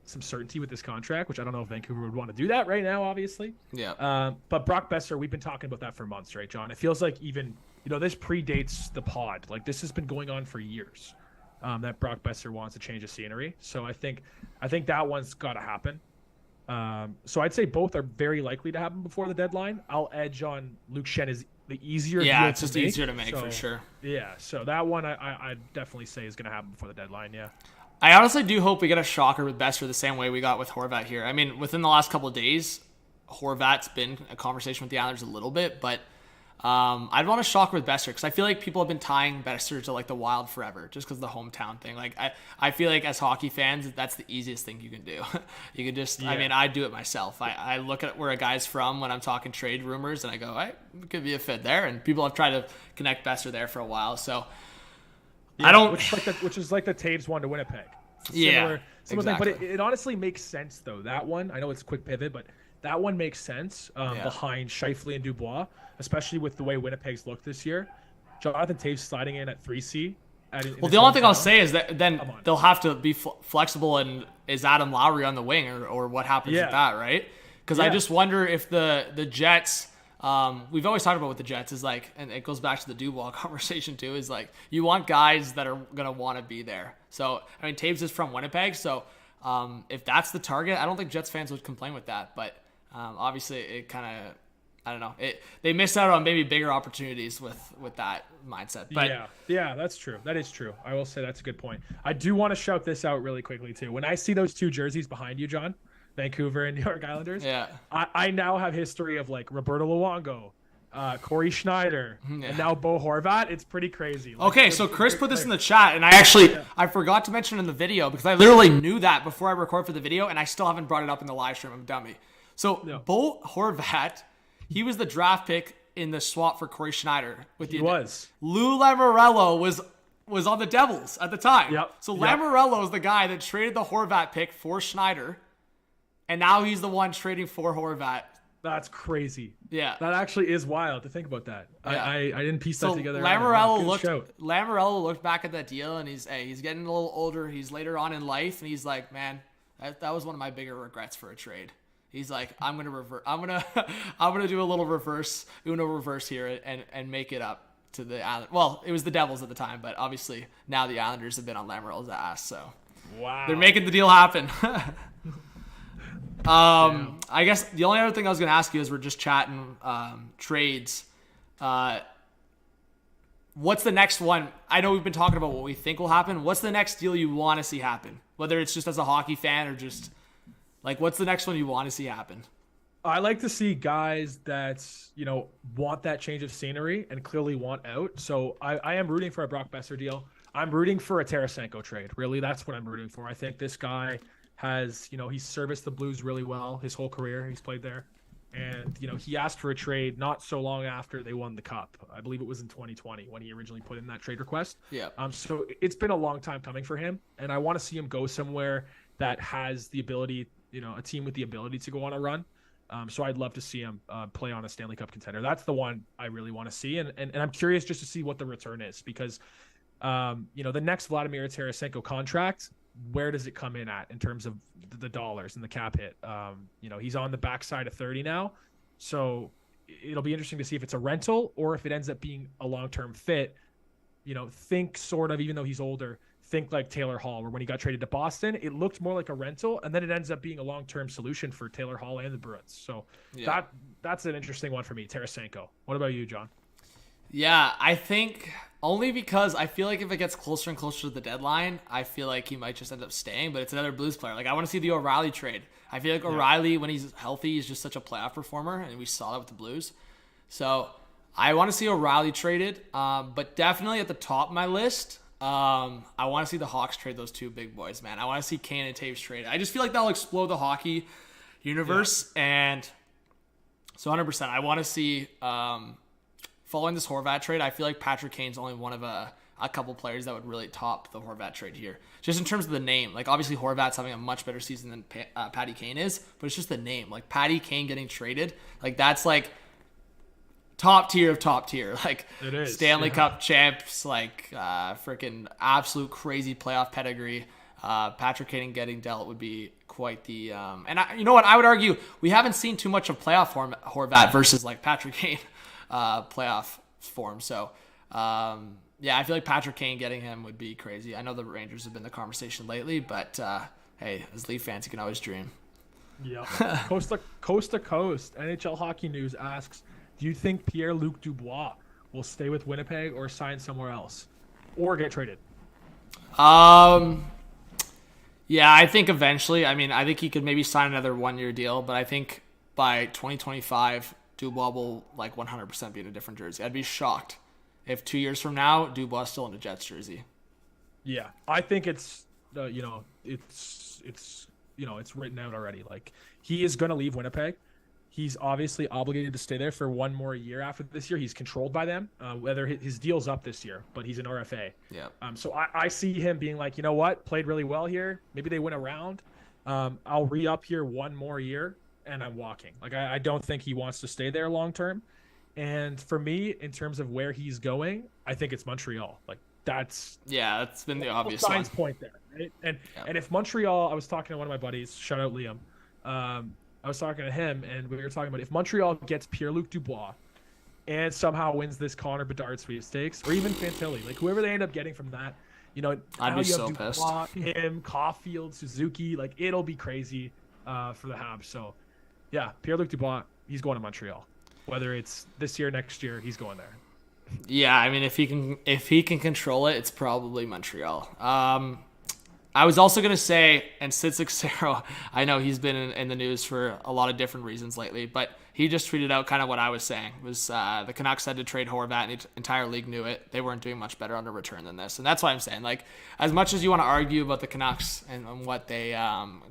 [SPEAKER 2] certainty with this contract, which I don't know if Vancouver would want to do that right now, obviously.
[SPEAKER 1] Yeah.
[SPEAKER 2] But Brock Besser, we've been talking about that for months, right, John? It feels like even, this predates the pod. Like, this has been going on for years. That Brock Besser wants to change the scenery. So I think that one's got to happen. So I'd say both are very likely to happen before the deadline. I'll edge on Luke Shen is the easier.
[SPEAKER 1] Yeah, it's just easier to make, for sure.
[SPEAKER 2] Yeah, so that one I'd definitely say is going to happen before the deadline, yeah.
[SPEAKER 1] I honestly do hope we get a shocker with Besser the same way we got with Horvat here. I mean, within the last couple of days, Horvat's been a conversation with the Islanders a little bit, but I'd want a shocker with Besser because I feel like people have been tying Besser to like the Wild forever just because of the hometown thing. Like I feel like as hockey fans, that's the easiest thing you can do. You can just, I mean, I do it myself. I look at where a guy's from when I'm talking trade rumors and I go, it could be a fit there. And people have tried to connect Besser there for a while. So I don't.
[SPEAKER 2] Which is like the Taves one to Winnipeg.
[SPEAKER 1] Similar exactly.
[SPEAKER 2] Thing. But it honestly makes sense though. That one, I know it's a quick pivot, but that one makes sense behind Scheifele and Dubois, especially with the way Winnipeg's looked this year. Jonathan Taves sliding in at 3C.
[SPEAKER 1] Well, the only thing I'll say is that then they'll have to be flexible, and is Adam Lowry on the wing or what happens with that, right? Because I just wonder if the Jets, we've always talked about with the Jets is like, and it goes back to the Dubois conversation too, is like you want guys that are going to want to be there. So, I mean, Taves is from Winnipeg, so if that's the target, I don't think Jets fans would complain with that, but obviously it kind of, I don't know, they missed out on maybe bigger opportunities with that mindset. But
[SPEAKER 2] yeah, that's true. That is true. I will say that's a good point. I do want to shout this out really quickly too. When I see those two jerseys behind you, John, Vancouver and New York Islanders, I now have history of like Roberto Luongo, Corey Schneider, and now Bo Horvat. It's pretty crazy. Like,
[SPEAKER 1] okay, so Chris put this in the chat, and I forgot to mention in the video because I literally knew that before I record for the video, and I still haven't brought it up in the live stream. I'm a dummy. So Bo Horvat, he was the draft pick in the swap for Corey Schneider. Lou Lamoriello was on the Devils at the time. So Lamoriello is the guy that traded the Horvat pick for Schneider, and now he's the one trading for Horvat.
[SPEAKER 2] That's crazy.
[SPEAKER 1] Yeah.
[SPEAKER 2] That actually is wild to think about that. Yeah. I didn't piece that together.
[SPEAKER 1] Lamoriello looked back at that deal, and he's getting a little older. He's later on in life, and he's like, man, that was one of my bigger regrets for a trade. He's like, I'm gonna do a little Uno reverse here and make it up to the Islanders. Well, it was the Devils at the time, but obviously now the Islanders have been on Lamoriello's ass, so they're making the deal happen. I guess the only other thing I was gonna ask you is we're just chatting trades. What's the next one? I know we've been talking about what we think will happen. What's the next deal you want to see happen? Whether it's just as a hockey fan or just like, what's the next one you want to see happen?
[SPEAKER 2] I like to see guys that, want that change of scenery and clearly want out. So I am rooting for a Brock Besser deal. I'm rooting for a Tarasenko trade. Really, that's what I'm rooting for. I think this guy has, he's serviced the Blues really well his whole career. He's played there. And, he asked for a trade not so long after they won the Cup. I believe it was in 2020 when he originally put in that trade request.
[SPEAKER 1] Yeah.
[SPEAKER 2] So it's been a long time coming for him. And I want to see him go somewhere that has the ability, a team with the ability to go on a run. So I'd love to see him play on a Stanley Cup contender. That's the one I really want to see. And I'm curious just to see what the return is because, the next Vladimir Tarasenko contract, where does it come in at in terms of the dollars and the cap hit? He's on the backside of 30 now. So it'll be interesting to see if it's a rental or if it ends up being a long-term fit. Think sort of, even though he's older, think like Taylor Hall, where when he got traded to Boston, it looked more like a rental, and then it ends up being a long-term solution for Taylor Hall and the Bruins. So that's an interesting one for me, Tarasenko. What about you, John?
[SPEAKER 1] Yeah, I think only because I feel like if it gets closer and closer to the deadline, I feel like he might just end up staying, but it's another Blues player. Like, I want to see the O'Reilly trade. I feel like O'Reilly, when he's healthy, is just such a playoff performer, and we saw that with the Blues. So I want to see O'Reilly traded, but definitely at the top of my list, I want to see the Hawks trade those two big boys, man. I want to see Kane and Taves traded. I just feel like that'll explode the hockey universe, and so 100%. I want to see... following this Horvat trade, I feel like Patrick Kane's only one of a couple players that would really top the Horvat trade here. Just in terms of the name. Like, obviously, Horvat's having a much better season than Patty Kane is, but it's just the name. Like, Patty Kane getting traded, like, that's, like, top tier of top tier. Like,
[SPEAKER 2] it is,
[SPEAKER 1] Stanley Cup champs, like, freaking absolute crazy playoff pedigree. Patrick Kane getting dealt would be quite the... you know what? I would argue we haven't seen too much of playoff form Horvat versus, like, Patrick Kane. Playoff form. So, I feel like Patrick Kane getting him would be crazy. I know the Rangers have been the conversation lately, but hey, as Leaf fans, you can always dream.
[SPEAKER 2] Yeah. Coast to coast, NHL Hockey News asks, do you think Pierre-Luc Dubois will stay with Winnipeg or sign somewhere else or get traded?
[SPEAKER 1] Yeah, I think eventually. I mean, I think he could maybe sign another 1-year deal, but I think by 2025, Dubois will 100% be in a different jersey. I'd be shocked if 2 years from now Dubois is still in a Jets jersey.
[SPEAKER 2] Yeah, I think it's written out already. Like, he is going to leave Winnipeg. He's obviously obligated to stay there for one more year after this year. He's controlled by them. Whether his deal's up this year, but he's an RFA.
[SPEAKER 1] Yeah.
[SPEAKER 2] So I see him being like, you know what, played really well here. Maybe they win a round. I'll re-up here one more year. And I'm walking. Like, I don't think he wants to stay there long term. And for me, in terms of where he's going, I think it's Montreal. Like, that's
[SPEAKER 1] been the obvious
[SPEAKER 2] science point there, right? And if Montreal, I was talking to one of my buddies, shout out Liam. I was talking to him, and we were talking about if Montreal gets Pierre-Luc Dubois and somehow wins this Connor Bedard sweepstakes, or even Fantilli, like whoever they end up getting from that,
[SPEAKER 1] I'd be so pissed.
[SPEAKER 2] Him, Caulfield, Suzuki, like, it'll be crazy for the Habs. So. Yeah, Pierre-Luc Dubois, he's going to Montreal. Whether it's this year, next year, he's going there.
[SPEAKER 1] Yeah, I mean, if he can control it, it's probably Montreal. I was also going to say, and Sid Cicero, I know he's been in the news for a lot of different reasons lately, but he just tweeted out kind of what I was saying. It was the Canucks had to trade Horvat, and the entire league knew it. They weren't doing much better on a return than this. And that's why I'm saying, like, as much as you want to argue about the Canucks and what they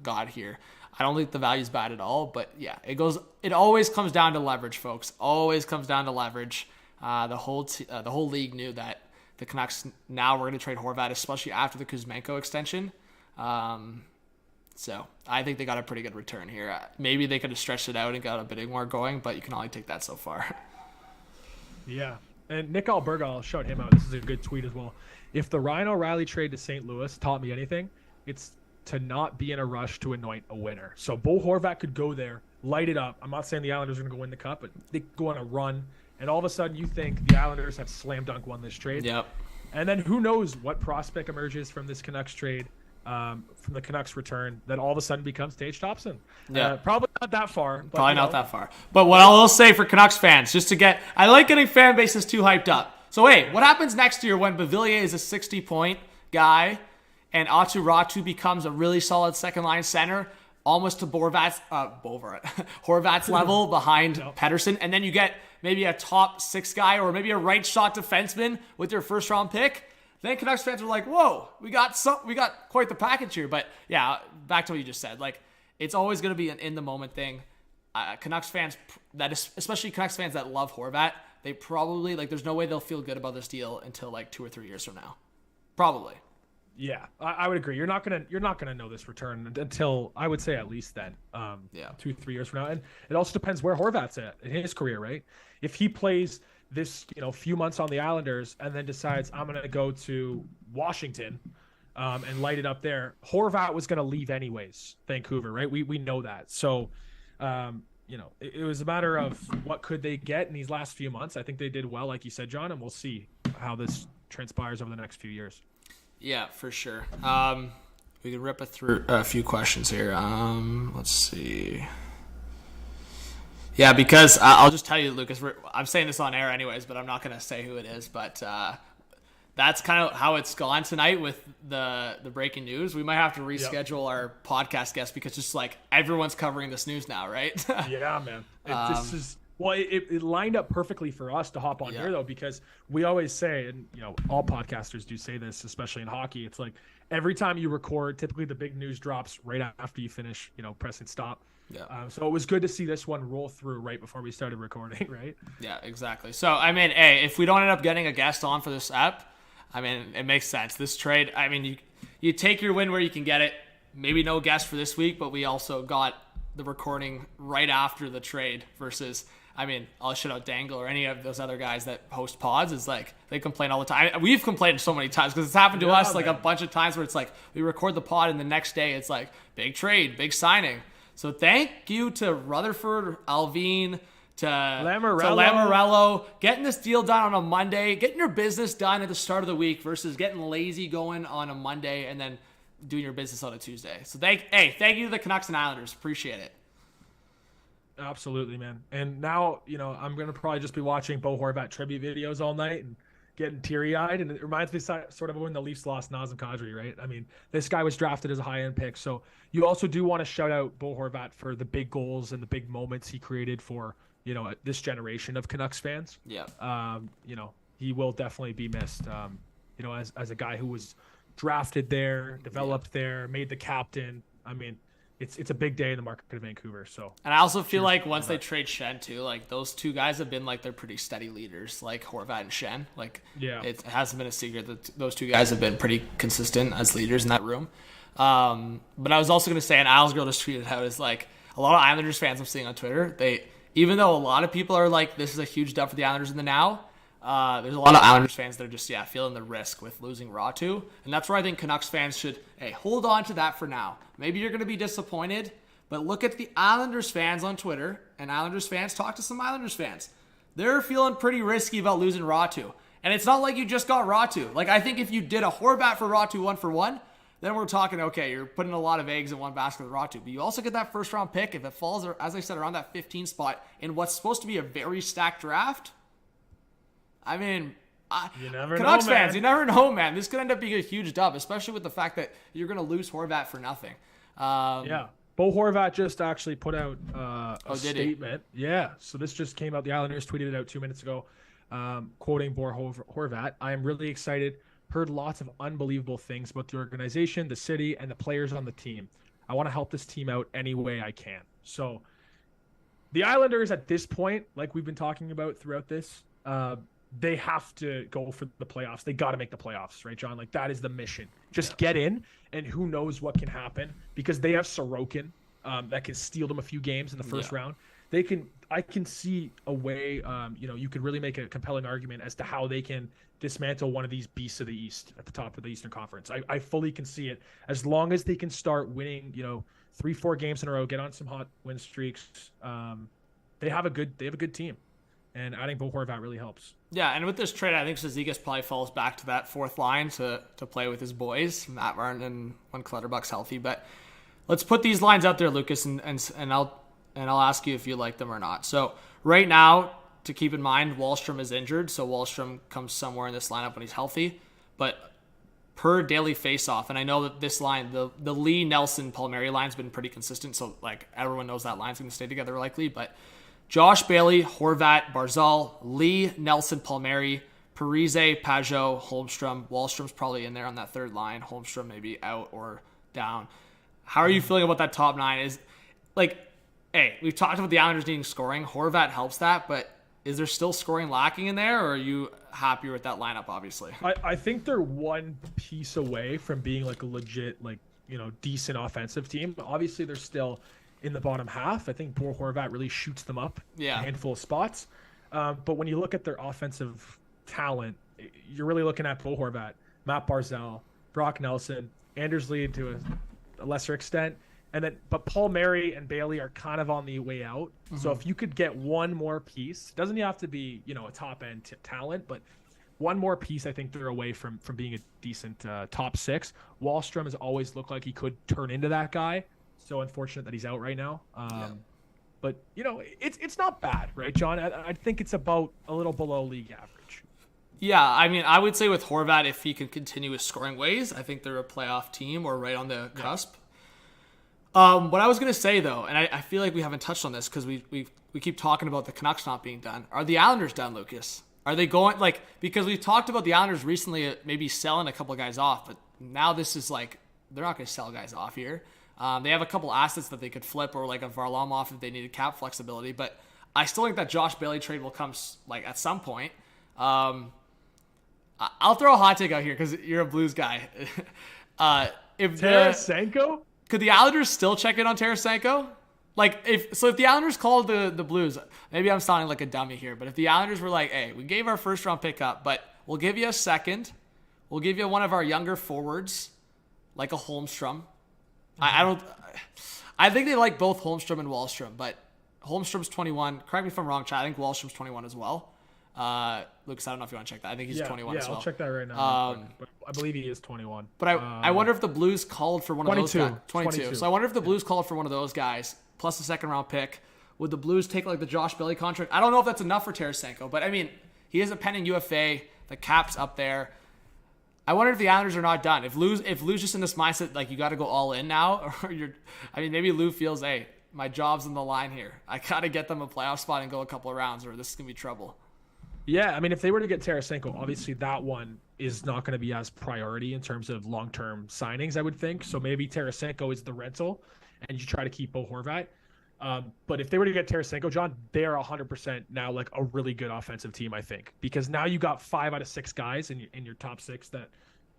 [SPEAKER 1] got here, I don't think the value's bad at all, but yeah, it always comes down to leverage, folks. Always comes down to leverage. The whole league knew that the Canucks now were going to trade Horvat, especially after the Kuzmenko extension. So I think they got a pretty good return here. Maybe they could have stretched it out and got a bidding war going, but you can only take that so far.
[SPEAKER 2] Yeah. And Nick Alberga, I'll shout him out. This is a good tweet as well. If the Ryan O'Reilly trade to St. Louis taught me anything, it's to not be in a rush to anoint a winner. So Bo Horvat could go there, light it up. I'm not saying the Islanders are going to go win the Cup, but they go on a run, and all of a sudden you think the Islanders have slam dunk won this trade.
[SPEAKER 1] Yep.
[SPEAKER 2] And then who knows what prospect emerges from this Canucks trade, from the Canucks return, that all of a sudden becomes Tage Thompson.
[SPEAKER 1] Yeah.
[SPEAKER 2] Probably not that far. But,
[SPEAKER 1] probably not that far. But what I'll say for Canucks fans, I like getting fan bases too hyped up. So hey, what happens next year when Beauvillier is a 60-point guy and Atu Ratu becomes a really solid second-line center, almost to Horvat's level behind Pettersson, and then you get maybe a top 6 guy or maybe a right shot defenseman with your first-round pick? then Canucks fans were like, whoa, we got quite the package here. But yeah, back to what you just said. Like, it's always going to be an in-the-moment thing. Canucks fans, especially Canucks fans that love Horvat, they probably, like, there's no way they'll feel good about this deal until like 2 or 3 years from now. Probably.
[SPEAKER 2] Yeah, I would agree. You're not gonna know this return until, I would say, at least then. 2-3 years from now. And it also depends where Horvat's at in his career, right? If he plays this, few months on the Islanders and then decides I'm gonna go to Washington and light it up there, Horvat was gonna leave anyways, Vancouver, right? We know that. So it was a matter of what could they get in these last few months. I think they did well, like you said, John, and we'll see how this transpires over the next few years.
[SPEAKER 1] Yeah, for sure. We can rip through a few questions here. Let's see. Yeah, because I'll just tell you, Lucas, I'm saying this on air anyways, but I'm not going to say who it is. But that's kind of how it's gone tonight with the breaking news. We might have to reschedule our podcast guest because just like everyone's covering this news now, right?
[SPEAKER 2] Yeah, man. It lined up perfectly for us to hop on here, though, because we always say, and all podcasters do say this, especially in hockey, it's like every time you record, typically the big news drops right after you finish, pressing stop. Yeah. So it was good to see this one roll through right before we started recording, right?
[SPEAKER 1] Yeah, exactly. So, I mean, hey, if we don't end up getting a guest on for this app, I mean, it makes sense. This trade, I mean, you take your win where you can get it. Maybe no guest for this week, but we also got the recording right after the trade versus... I mean, I'll shout out Dangle or any of those other guys that host pods. Is like they complain all the time. We've complained so many times because it's happened to us like a bunch of times where it's like we record the pod and the next day it's like big trade, big signing. So thank you to Rutherford, Alvin, to Lamorello, getting this deal done on a Monday, getting your business done at the start of the week versus getting lazy going on a Monday and then doing your business on a Tuesday. So thank you to the Canucks and Islanders. Appreciate it.
[SPEAKER 2] Absolutely, man. And now, I'm going to probably just be watching Bo Horvat tribute videos all night and getting teary-eyed. And it reminds me sort of when the Leafs lost Nazem Kadri, right? I mean, this guy was drafted as a high-end pick. So you also do want to shout out Bo Horvat for the big goals and the big moments he created for, this generation of Canucks fans. Yeah. He will definitely be missed, as a guy who was drafted there, developed there, made the captain. I mean, it's a big day in the market of Vancouver. So, and I also feel like once they trade Schenn too, like those two guys have been like they're pretty steady leaders, like Horvat and Schenn. Like, it hasn't been a secret that those two guys have been pretty consistent as leaders in that room. But I was also going to say, an Isles girl just tweeted out is like a lot of Islanders fans I'm seeing on Twitter. Even though a lot of people are like, this is a huge dub for the Islanders in the now. There's a lot of Islanders fans that are just feeling the risk with losing Ratu, and that's where I think Canucks fans should hold on to that for now. Maybe you're going to be disappointed, but look at the Islanders fans on Twitter, and Islanders fans talk to some Islanders fans. They're feeling pretty risky about losing Ratu, and it's not like you just got Ratu. Like, I think if you did a Horvat for Ratu 1-for-1, then we're talking, okay, you're putting a lot of eggs in one basket with Ratu, but you also get that first round pick if it falls, as I said, around that 15 spot in what's supposed to be a very stacked draft. I mean, Canucks fans, you never know, man. This could end up being a huge dub, especially with the fact that you're going to lose Horvat for nothing. Bo Horvat just actually put out a statement. Yeah, so this just came out. The Islanders tweeted it out 2 minutes ago, quoting Bo Horvat. I am really excited. Heard lots of unbelievable things about the organization, the city, and the players on the team. I want to help this team out any way I can. So the Islanders at this point, like we've been talking about throughout this, they have to go for the playoffs. They got to make the playoffs, right, John? Like, that is the mission. Just get in, and who knows what can happen, because they have Sorokin that can steal them a few games in the first round. I can see a way, you could really make a compelling argument as to how they can dismantle one of these beasts of the East at the top of the Eastern Conference. I fully can see it. As long as they can start winning, 3-4 games in a row, get on some hot win streaks, they have a good team. And adding Bo Horvat really helps. Yeah, and with this trade, I think Cizikas probably falls back to that fourth line to play with his boys, Matt Martin when Clutterbuck's healthy. But let's put these lines out there, Lucas, and I'll ask you if you like them or not. So right now, to keep in mind, Wahlstrom is injured, so Wahlstrom comes somewhere in this lineup when he's healthy. But per daily faceoff, and I know that this line, the Lee, Nelson, Palmieri line's been pretty consistent, so like everyone knows that line's going to stay together likely, but Josh Bailey, Horvat, Barzal, Lee, Nelson, Palmieri,
[SPEAKER 1] Parise, Pajot, Holmstrom. Wallstrom's probably in there on that third line. Holmstrom maybe out or down. How are you feeling about that top 9? Is like, hey, we've talked about the Islanders needing scoring. Horvat helps that, but is there still scoring lacking in there, or are you happier with that lineup, obviously?
[SPEAKER 2] I think they're one piece away from being like a legit, decent offensive team. Obviously, they're still in the bottom half. I think Bo Horvat really shoots them up a handful of spots. But when you look at their offensive talent, you're really looking at Bo Horvat, Matt Barzal, Brock Nelson, Anders Lee to a lesser extent. But Paul Mary and Bailey are kind of on the way out. Mm-hmm. So if you could get one more piece, doesn't have to be, a top end talent, but one more piece, I think they're away from being a decent top 6. Wallstrom has always looked like he could turn into that guy. So unfortunate that he's out right now. But it's not bad, right, John? I think it's about a little below league average.
[SPEAKER 1] Yeah, I mean, I would say with Horvat, if he can continue his scoring ways, I think they're a playoff team or right on the cusp. What I was going to say, though, and I feel like we haven't touched on this because we keep talking about the Canucks not being done. Are the Islanders done, Lucas? Are they going, because we've talked about the Islanders recently maybe selling a couple guys off, but now this is like, they're not going to sell guys off here. They have a couple assets that they could flip or like a Varlamov if they needed cap flexibility, but I still think that Josh Bailey trade will come at some point. I'll throw a hot take out here because you're a Blues guy. If
[SPEAKER 2] Tarasenko?
[SPEAKER 1] Could the Islanders still check in on Tarasenko? If the Islanders called the Blues, maybe I'm sounding like a dummy here, but if the Islanders were like, hey, we gave our first round pick up, but we'll give you a second, we'll give you one of our younger forwards, like a Holmstrom. Mm-hmm. I think they like both Holmstrom and Wallstrom, but Holmstrom's 21. Correct me if I'm wrong, Chad. I think Wallstrom's 21 as well. Lucas, I don't know if you want to check that. I think he's 21 as well.
[SPEAKER 2] I'll check that right now. But I believe he is 21.
[SPEAKER 1] But I wonder if the Blues called for one of those guys. 22. So I wonder if the Blues called for one of those guys, plus a second round pick. Would the Blues take the Josh Bailey contract? I don't know if that's enough for Tarasenko, but I mean, he is a pending UFA. The cap's up there. I wonder if the Islanders are not done. If Lou's just in this mindset, you got to go all in now, or maybe Lou feels, hey, my job's on the line here. I got to get them a playoff spot and go a couple of rounds, or this is going to be trouble.
[SPEAKER 2] Yeah, I mean, if they were to get Tarasenko, obviously that one is not going to be as priority in terms of long-term signings, I would think. So maybe Tarasenko is the rental, and you try to keep Bo Horvat. But if they were to get Tarasenko, John, they're 100% now a really good offensive team, I think, because now you got 5 out of 6 guys in your top 6 that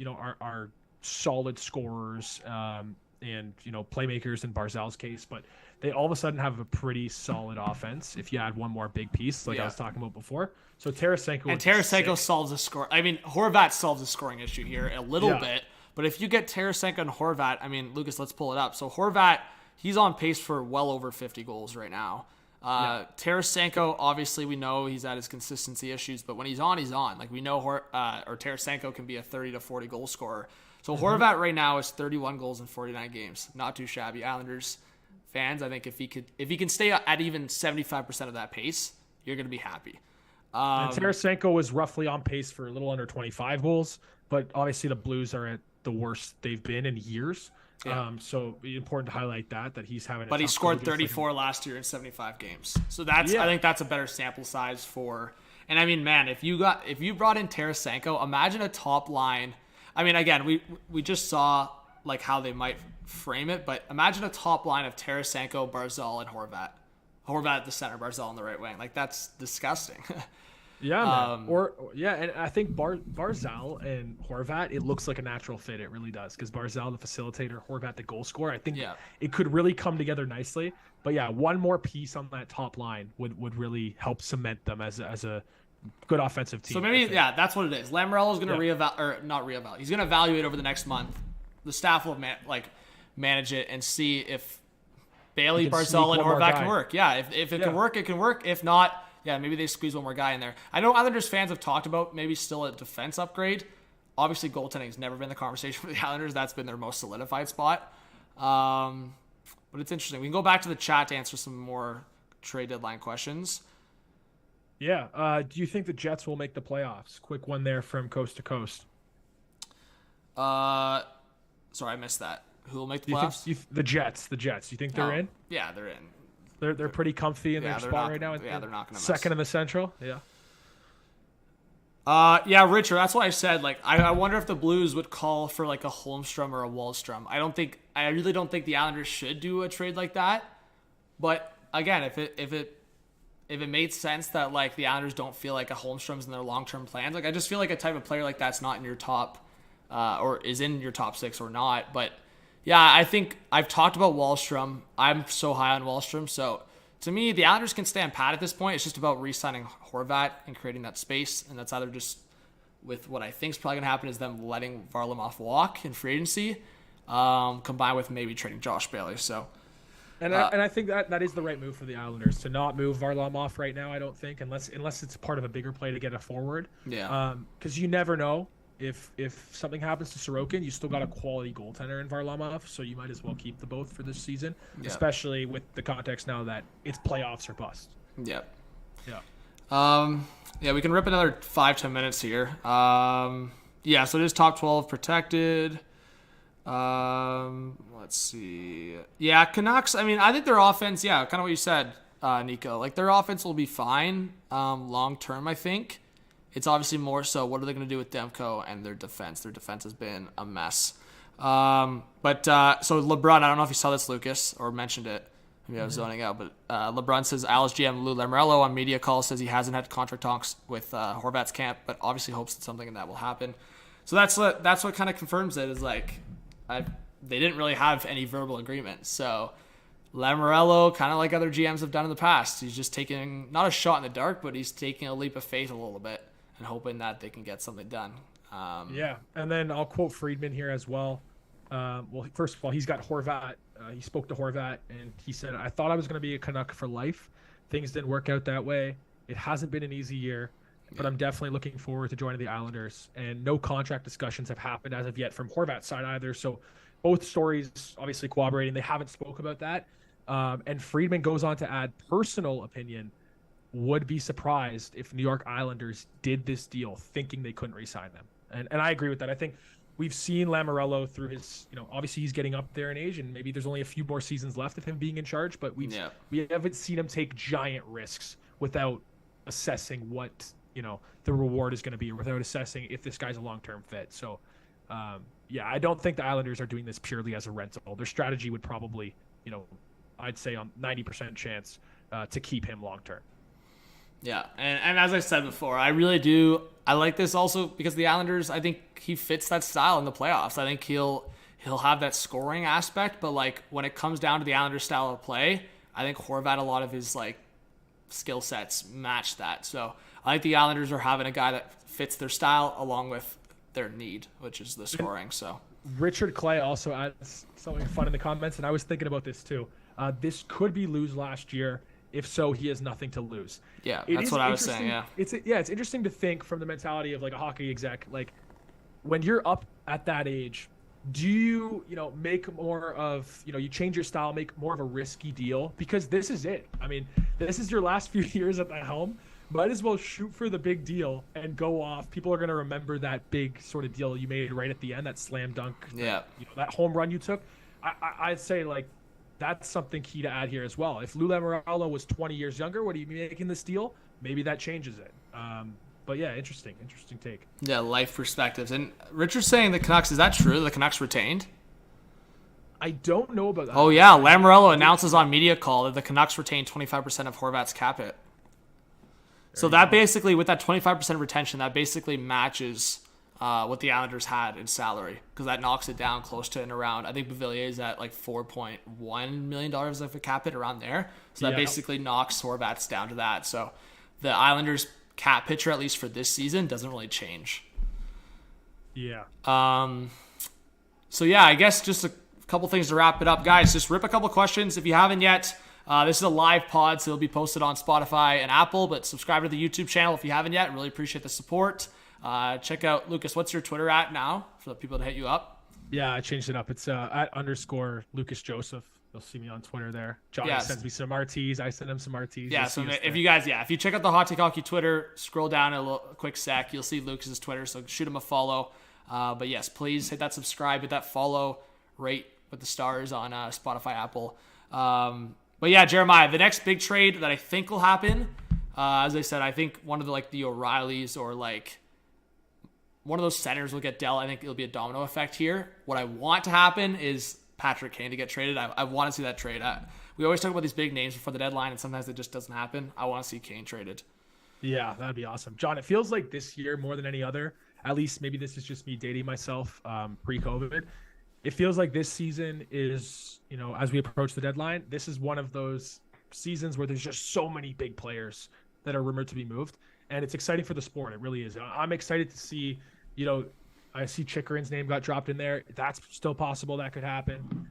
[SPEAKER 2] are solid scorers and playmakers in Barzal's case, but they all of a sudden have a pretty solid offense if you add one more big piece I was talking about before. So Tarasenko
[SPEAKER 1] solves the score. I mean, Horvat solves the scoring issue here a little bit, but if you get Tarasenko and Horvat, I mean, Lucas, let's pull it up. So Horvat, he's on pace for well over 50 goals right now. Tarasenko, obviously, we know he's had his consistency issues, but when he's on, he's on. We know Tarasenko can be a 30 to 40 goal scorer. So Horvat right now is 31 goals in 49 games. Not too shabby. Islanders fans, I think if he can stay at even 75% of that pace, you're going to be happy.
[SPEAKER 2] And Tarasenko was roughly on pace for a little under 25 goals, but obviously the Blues are at the worst they've been in years. Yeah. So important to highlight that he's having.
[SPEAKER 1] But he scored 34 last year in 75 games. So I think that's a better sample size for. And I mean, man, if you brought in Tarasenko, imagine a top line. I mean, again, we just saw how they might frame it, but imagine a top line of Tarasenko, Barzal, and Horvat. Horvat at the center, Barzal on the right wing. That's disgusting.
[SPEAKER 2] Yeah, man. And I think Barzal and Horvat, it looks like a natural fit. It really does, because Barzal, the facilitator, Horvat, the goal scorer. I think it could really come together nicely. But yeah, one more piece on that top line would really help cement them as a good offensive team.
[SPEAKER 1] So maybe that's what it is. Lamoriello is going to not reevaluate. He's going to evaluate over the next month. The staff will manage it and see if Bailey, Barzal, and Horvat can work. Yeah, if it can work, it can work. If not, maybe they squeeze one more guy in there. I know Islanders fans have talked about maybe still a defense upgrade. Obviously, goaltending has never been the conversation for the Islanders. That's been their most solidified spot. But it's interesting. We can go back to the chat to answer some more trade deadline questions.
[SPEAKER 2] Yeah. Do you think the Jets will make the playoffs? Quick one there from coast to coast.
[SPEAKER 1] Sorry, I missed that. Who will make the playoffs?
[SPEAKER 2] The Jets. You think they're in?
[SPEAKER 1] Yeah, they're in.
[SPEAKER 2] They're pretty comfy in their spot right now.
[SPEAKER 1] Yeah, they're not going to
[SPEAKER 2] second in the Central. Yeah.
[SPEAKER 1] Yeah, Richard, that's why I said, like, I wonder if the Blues would call for, like, a Holmstrom or a Wallstrom. I really don't think the Islanders should do a trade like that. But, again, if it made sense that, like, the Islanders don't feel like a Holmstrom's in their long-term plans, like, I just feel like a type of player like that's not in your top, or is in your top 6 or not. But, yeah, I think I've talked about Wallstrom. I'm so high on Wallstrom, so to me, the Islanders can stand pat at this point. It's just about re-signing Horvat and creating that space, and that's either just with what I think is probably going to happen is them letting Varlamov walk in free agency, combined with maybe trading Josh Bailey. So,
[SPEAKER 2] and I think that is the right move for the Islanders to not move Varlamov right now. I don't think unless it's part of a bigger play to get a forward.
[SPEAKER 1] Yeah.
[SPEAKER 2] Because you never know. If something happens to Sorokin, you still got a quality goaltender in Varlamov, so you might as well keep the both for this season, especially with the context now that it's playoffs or bust.
[SPEAKER 1] Yeah.
[SPEAKER 2] Yeah.
[SPEAKER 1] We can rip another 5-10 minutes here. So it is top 12 protected. Let's see. Yeah, Canucks, I mean, I think their offense, kind of what you said, Nico. Like, their offense will be fine long term, I think. It's obviously more so what are they going to do with Demko and their defense. Their defense has been a mess. So LeBron, I don't know if you saw this, Lucas, or mentioned it. Maybe I was zoning out. But LeBron says Alice GM Lou Lamoriello on media call says he hasn't had contract talks with Horvat's camp, but obviously hopes that something in that will happen. So that's what kind of confirms it is like they didn't really have any verbal agreement. So Lamoriello, kind of like other GMs have done in the past, he's just taking not a shot in the dark, but he's taking a leap of faith a little bit and hoping that they can get something done.
[SPEAKER 2] And then I'll quote Friedman here as well. First of all, he's got Horvat. He spoke to Horvat, and he said, I thought I was going to be a Canuck for life. Things didn't work out that way. It hasn't been an easy year, but I'm definitely looking forward to joining the Islanders. And no contract discussions have happened as of yet from Horvat's side either. So both stories obviously corroborating. They haven't spoke about that. And Friedman goes on to add personal opinion. Would be surprised if New York Islanders did this deal thinking they couldn't re-sign them. And I agree with that. I think we've seen Lamoriello through his, obviously he's getting up there in age and maybe there's only a few more seasons left of him being in charge, but we haven't seen him take giant risks without assessing what, the reward is going to be, or without assessing if this guy's a long-term fit. So, I don't think the Islanders are doing this purely as a rental. Their strategy would probably, I'd say on 90% chance to keep him long-term.
[SPEAKER 1] Yeah, and as I said before, I really do. I like this also because the Islanders, I think he fits that style in the playoffs. I think he'll have that scoring aspect, but like when it comes down to the Islanders style of play, I think Horvat, a lot of his like skill sets match that. So I think the Islanders are having a guy that fits their style along with their need, which is the scoring. So
[SPEAKER 2] Richard Clay also adds something fun in the comments, and I was thinking about this too. This could be Lou's last year. If so, he has nothing to lose.
[SPEAKER 1] Yeah, that's what I was saying, yeah.
[SPEAKER 2] It's interesting to think from the mentality of like a hockey exec, like when you're up at that age, do you, make more of, you change your style, make more of a risky deal? Because this is it. I mean, this is your last few years at the helm. Might as well shoot for the big deal and go off. People are going to remember that big sort of deal you made right at the end, that slam dunk, that home run you took. I'd say like, that's something key to add here as well. If Lou Lamoriello was 20 years younger, would he be making this deal? Maybe that changes it. But yeah, interesting take.
[SPEAKER 1] Yeah, life perspectives. And Richard's saying the Canucks, is that true? The Canucks retained?
[SPEAKER 2] I don't know about that.
[SPEAKER 1] Oh yeah, Lamoriello announces on media call that the Canucks retained 25% of Horvat's cap hit. So that basically, with that 25% retention, that basically matches what the Islanders had in salary, because that knocks it down close to and around. I think Viveiros is at like $4.1 million of a cap hit around there. So that basically knocks Horvat's down to that. So the Islanders cap picture, at least for this season, doesn't really change.
[SPEAKER 2] Yeah.
[SPEAKER 1] So yeah, I guess just a couple things to wrap it up, guys. Just rip a couple questions if you haven't yet. This is a live pod, so it'll be posted on Spotify and Apple, but subscribe to the YouTube channel if you haven't yet. Really appreciate the support. Check out, Lucas, what's your Twitter at now for the people to hit you up?
[SPEAKER 2] Yeah, I changed it up. It's at _ Lucas Joseph. You'll see me on Twitter there. Johnny sends me some RTs. I send him some RTs.
[SPEAKER 1] Yeah, so if you guys, if you check out the Hot Take Hockey Twitter, scroll down a quick sec, you'll see Lucas's Twitter, so shoot him a follow. But yes, please hit that subscribe, hit that follow, rate with the stars on Spotify, Apple. But yeah, Jeremiah, the next big trade that I think will happen, as I said, I think one of the O'Reillys or one of those centers will get dealt. I think it'll be a domino effect here. What I want to happen is Patrick Kane to get traded. I want to see that trade. We always talk about these big names before the deadline, and sometimes it just doesn't happen. I want to see Kane traded.
[SPEAKER 2] Yeah, that'd be awesome. John, it feels like this year more than any other, at least maybe this is just me dating myself pre-COVID. It feels like this season is, as we approach the deadline, this is one of those seasons where there's just so many big players that are rumored to be moved. And it's exciting for the sport. It really is. I'm excited to see, I see Chikrin's name got dropped in there. That's still possible. That could happen.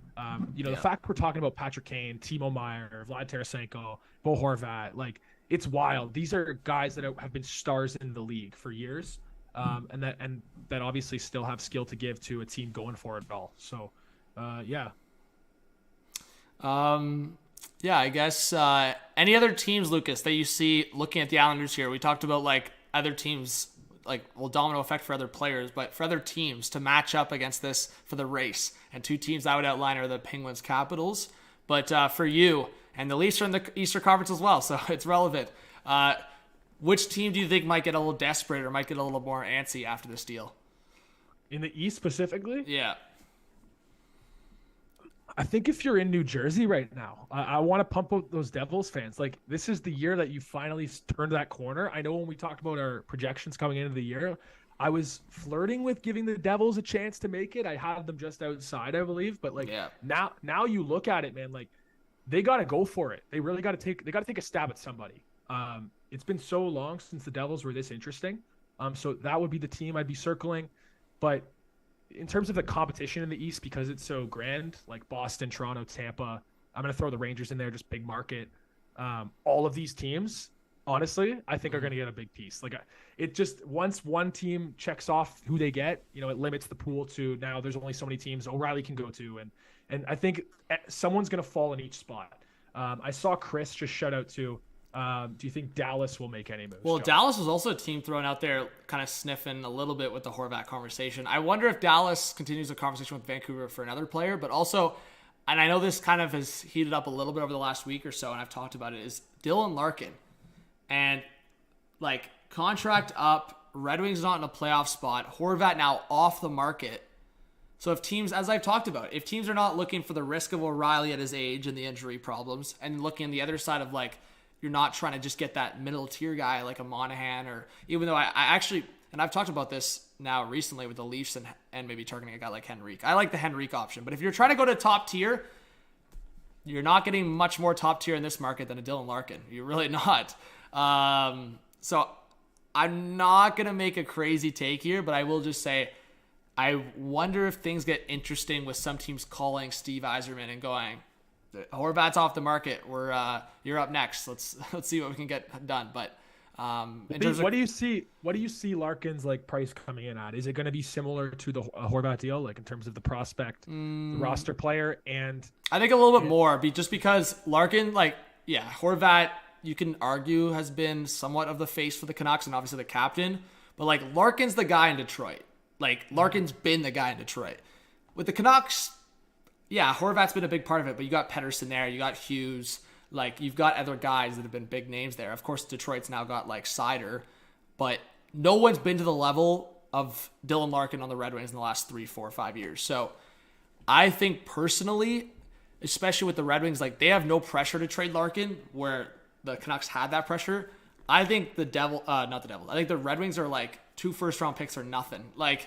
[SPEAKER 2] The fact we're talking about Patrick Kane, Timo Meier, Vlad Tarasenko, Bo Horvat, like, it's wild. These are guys that have been stars in the league for years, and that obviously still have skill to give to a team going for it all. So, yeah.
[SPEAKER 1] I guess any other teams, Lucas, that you see looking at the Islanders here? We talked about like other teams, domino effect for other players, but for other teams to match up against this for the race. And two teams I would outline are the Penguins, Capitals. But for you, and the Leafs are in the Eastern Conference as well, so it's relevant. Which team do you think might get a little desperate or might get a little more antsy after this deal?
[SPEAKER 2] In the East specifically?
[SPEAKER 1] Yeah.
[SPEAKER 2] I think if you're in New Jersey right now, I want to pump up those Devils fans. Like, this is the year that you finally turned that corner. I know when we talked about our projections coming into the year, I was flirting with giving the Devils a chance to make it. I had them just outside, I believe. But now you look at it, man, like, they got to go for it. They really got to take a stab at somebody. It's been so long since the Devils were this interesting. So that would be the team I'd be circling. But in terms of the competition in the East, because it's so grand, like Boston, Toronto, Tampa, I'm going to throw the Rangers in there, just big market. All of these teams, honestly, I think are going to get a big piece. Like, it just, once one team checks off who they get, it limits the pool to now there's only so many teams O'Reilly can go to. And I think someone's going to fall in each spot. I saw Chris just shout out to, do you think Dallas will make any moves?
[SPEAKER 1] Well,
[SPEAKER 2] John?
[SPEAKER 1] Dallas was also a team thrown out there kind of sniffing a little bit with the Horvat conversation. I wonder if Dallas continues the conversation with Vancouver for another player, but also, and I know this kind of has heated up a little bit over the last week or so, and I've talked about it, is Dylan Larkin. And, contract up, Red Wings not in a playoff spot, Horvat now off the market. So if teams, as I've talked about, if teams are not looking for the risk of O'Reilly at his age and the injury problems, and looking on the other side of, you're not trying to just get that middle tier guy like a Monahan, or even though I actually, and I've talked about this now recently with the Leafs and maybe targeting a guy like Henrique. I like the Henrique option, but if you're trying to go to top tier, you're not getting much more top tier in this market than a Dylan Larkin. You're really not. So I'm not going to make a crazy take here, but I will just say, I wonder if things get interesting with some teams calling Steve Yzerman and going, Horvat's off the market. You're up next. Let's see what we can get done. But
[SPEAKER 2] what do you see Larkin's price coming in at? Is it going to be similar to the Horvat deal, in terms of the prospect, the roster player, and
[SPEAKER 1] I think a little bit more, just because Larkin, Horvat, you can argue has been somewhat of the face for the Canucks and obviously the captain, but Larkin's the guy in Detroit. Larkin's been the guy in Detroit. With the Canucks, yeah, Horvat's been a big part of it, but you got Pettersson there, you got Hughes, you've got other guys that have been big names there. Of course, Detroit's now got Sider, but no one's been to the level of Dylan Larkin on the Red Wings in the last 3, 4, 5 years. So I think personally, especially with the Red Wings, they have no pressure to trade Larkin, where the Canucks had that pressure. I think I think the Red Wings are 2 first-round picks or nothing.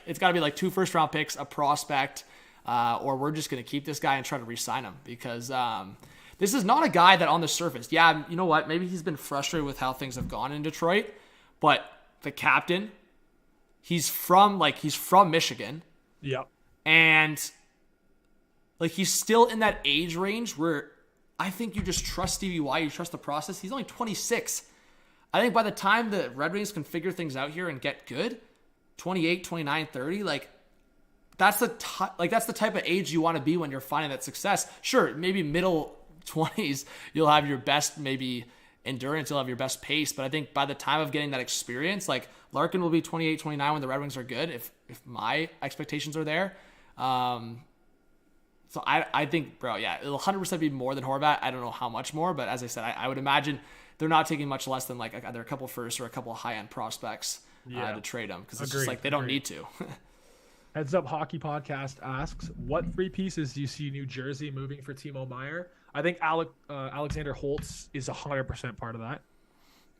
[SPEAKER 1] It's got to be 2 first-round picks, a prospect, or we're just going to keep this guy and try to re-sign him, because this is not a guy that on the surface, yeah, you know what, maybe he's been frustrated with how things have gone in Detroit, but the captain, he's from Michigan.
[SPEAKER 2] Yep.
[SPEAKER 1] And he's still in that age range where I think you just trust Stevie Y, you trust the process. He's only 26. I think by the time the Red Wings can figure things out here and get good, 28, 29, 30, that's the type of age you want to be when you're finding that success. Sure, maybe middle 20s, you'll have your best maybe endurance, you'll have your best pace, but I think by the time of getting that experience, Larkin will be 28, 29 when the Red Wings are good, if my expectations are there. So I think, bro, yeah, it'll 100% be more than Horvat. I don't know how much more, but as I said, I would imagine they're not taking much less than either a couple first or a couple high-end prospects to trade him because it's just like they don't need to.
[SPEAKER 2] Heads Up Hockey Podcast asks, what 3 pieces do you see New Jersey moving for Timo Meier? I think Alexander Holtz is 100% part of that.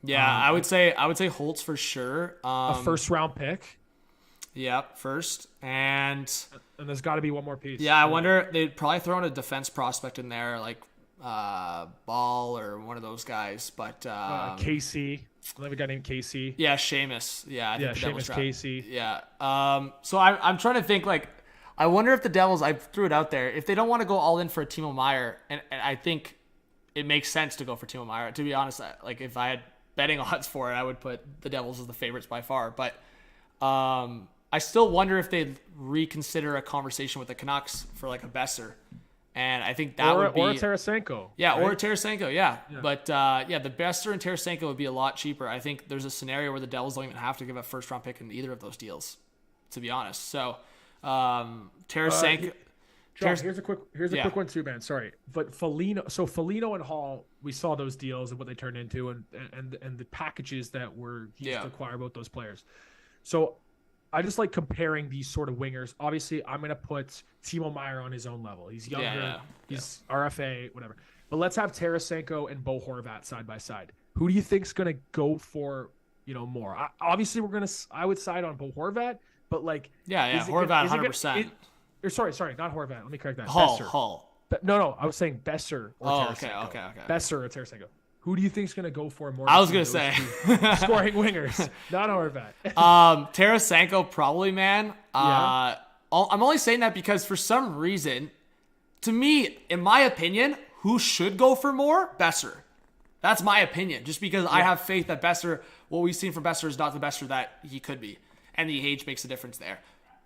[SPEAKER 1] Yeah, I would say Holtz for sure.
[SPEAKER 2] A first round pick.
[SPEAKER 1] Yep, first. And
[SPEAKER 2] there's got to be one more piece.
[SPEAKER 1] Yeah, I wonder, they'd probably throw in a defense prospect in there, like Ball or one of those guys. But
[SPEAKER 2] KC. I have a guy named KC.
[SPEAKER 1] Yeah, Seamus. Yeah,
[SPEAKER 2] Seamus Casey.
[SPEAKER 1] Yeah. So I'm trying to think, like, I wonder if the Devils, I threw it out there, if they don't want to go all in for a Timo Meier, and I think it makes sense to go for Timo Meier. To be honest, like, if I had betting odds for it, I would put the Devils as the favorites by far. But I still wonder if they'd reconsider a conversation with the Canucks for, like, a Besser. And I think that would be...
[SPEAKER 2] Or a Tarasenko.
[SPEAKER 1] Yeah,
[SPEAKER 2] right?
[SPEAKER 1] or a Tarasenko, yeah. But, the Besser and Tarasenko would be a lot cheaper. I think there's a scenario where the Devils don't even have to give a first-round pick in either of those deals, to be honest. So, Tarasenko...
[SPEAKER 2] John, here's a quick one too, man. Sorry, but Foligno and Hall, we saw those deals and what they turned into, and the packages that were used to acquire both those players. So I just like comparing these sort of wingers. Obviously, I'm gonna put Timo Meier on his own level. He's younger, he's RFA, whatever. But let's have Tarasenko and Bo Horvat side by side. Who do you think's gonna go for more? Obviously, I would side on Bo Horvat, but like
[SPEAKER 1] Horvat 100%.
[SPEAKER 2] Sorry, not Horvat. Let me correct that.
[SPEAKER 1] Hall.
[SPEAKER 2] No, I was saying Besser or Tarasenko.
[SPEAKER 1] Okay.
[SPEAKER 2] Besser or Tarasenko. Who do you think's going to go for more?
[SPEAKER 1] I was going to say.
[SPEAKER 2] Scoring wingers, not Horvat.
[SPEAKER 1] Tarasenko probably, man. I'm only saying that because for some reason, to me, in my opinion, who should go for more? Besser. That's my opinion. Just because I have faith that Besser, what we've seen from Besser is not the Besser that he could be. And the age makes a difference there.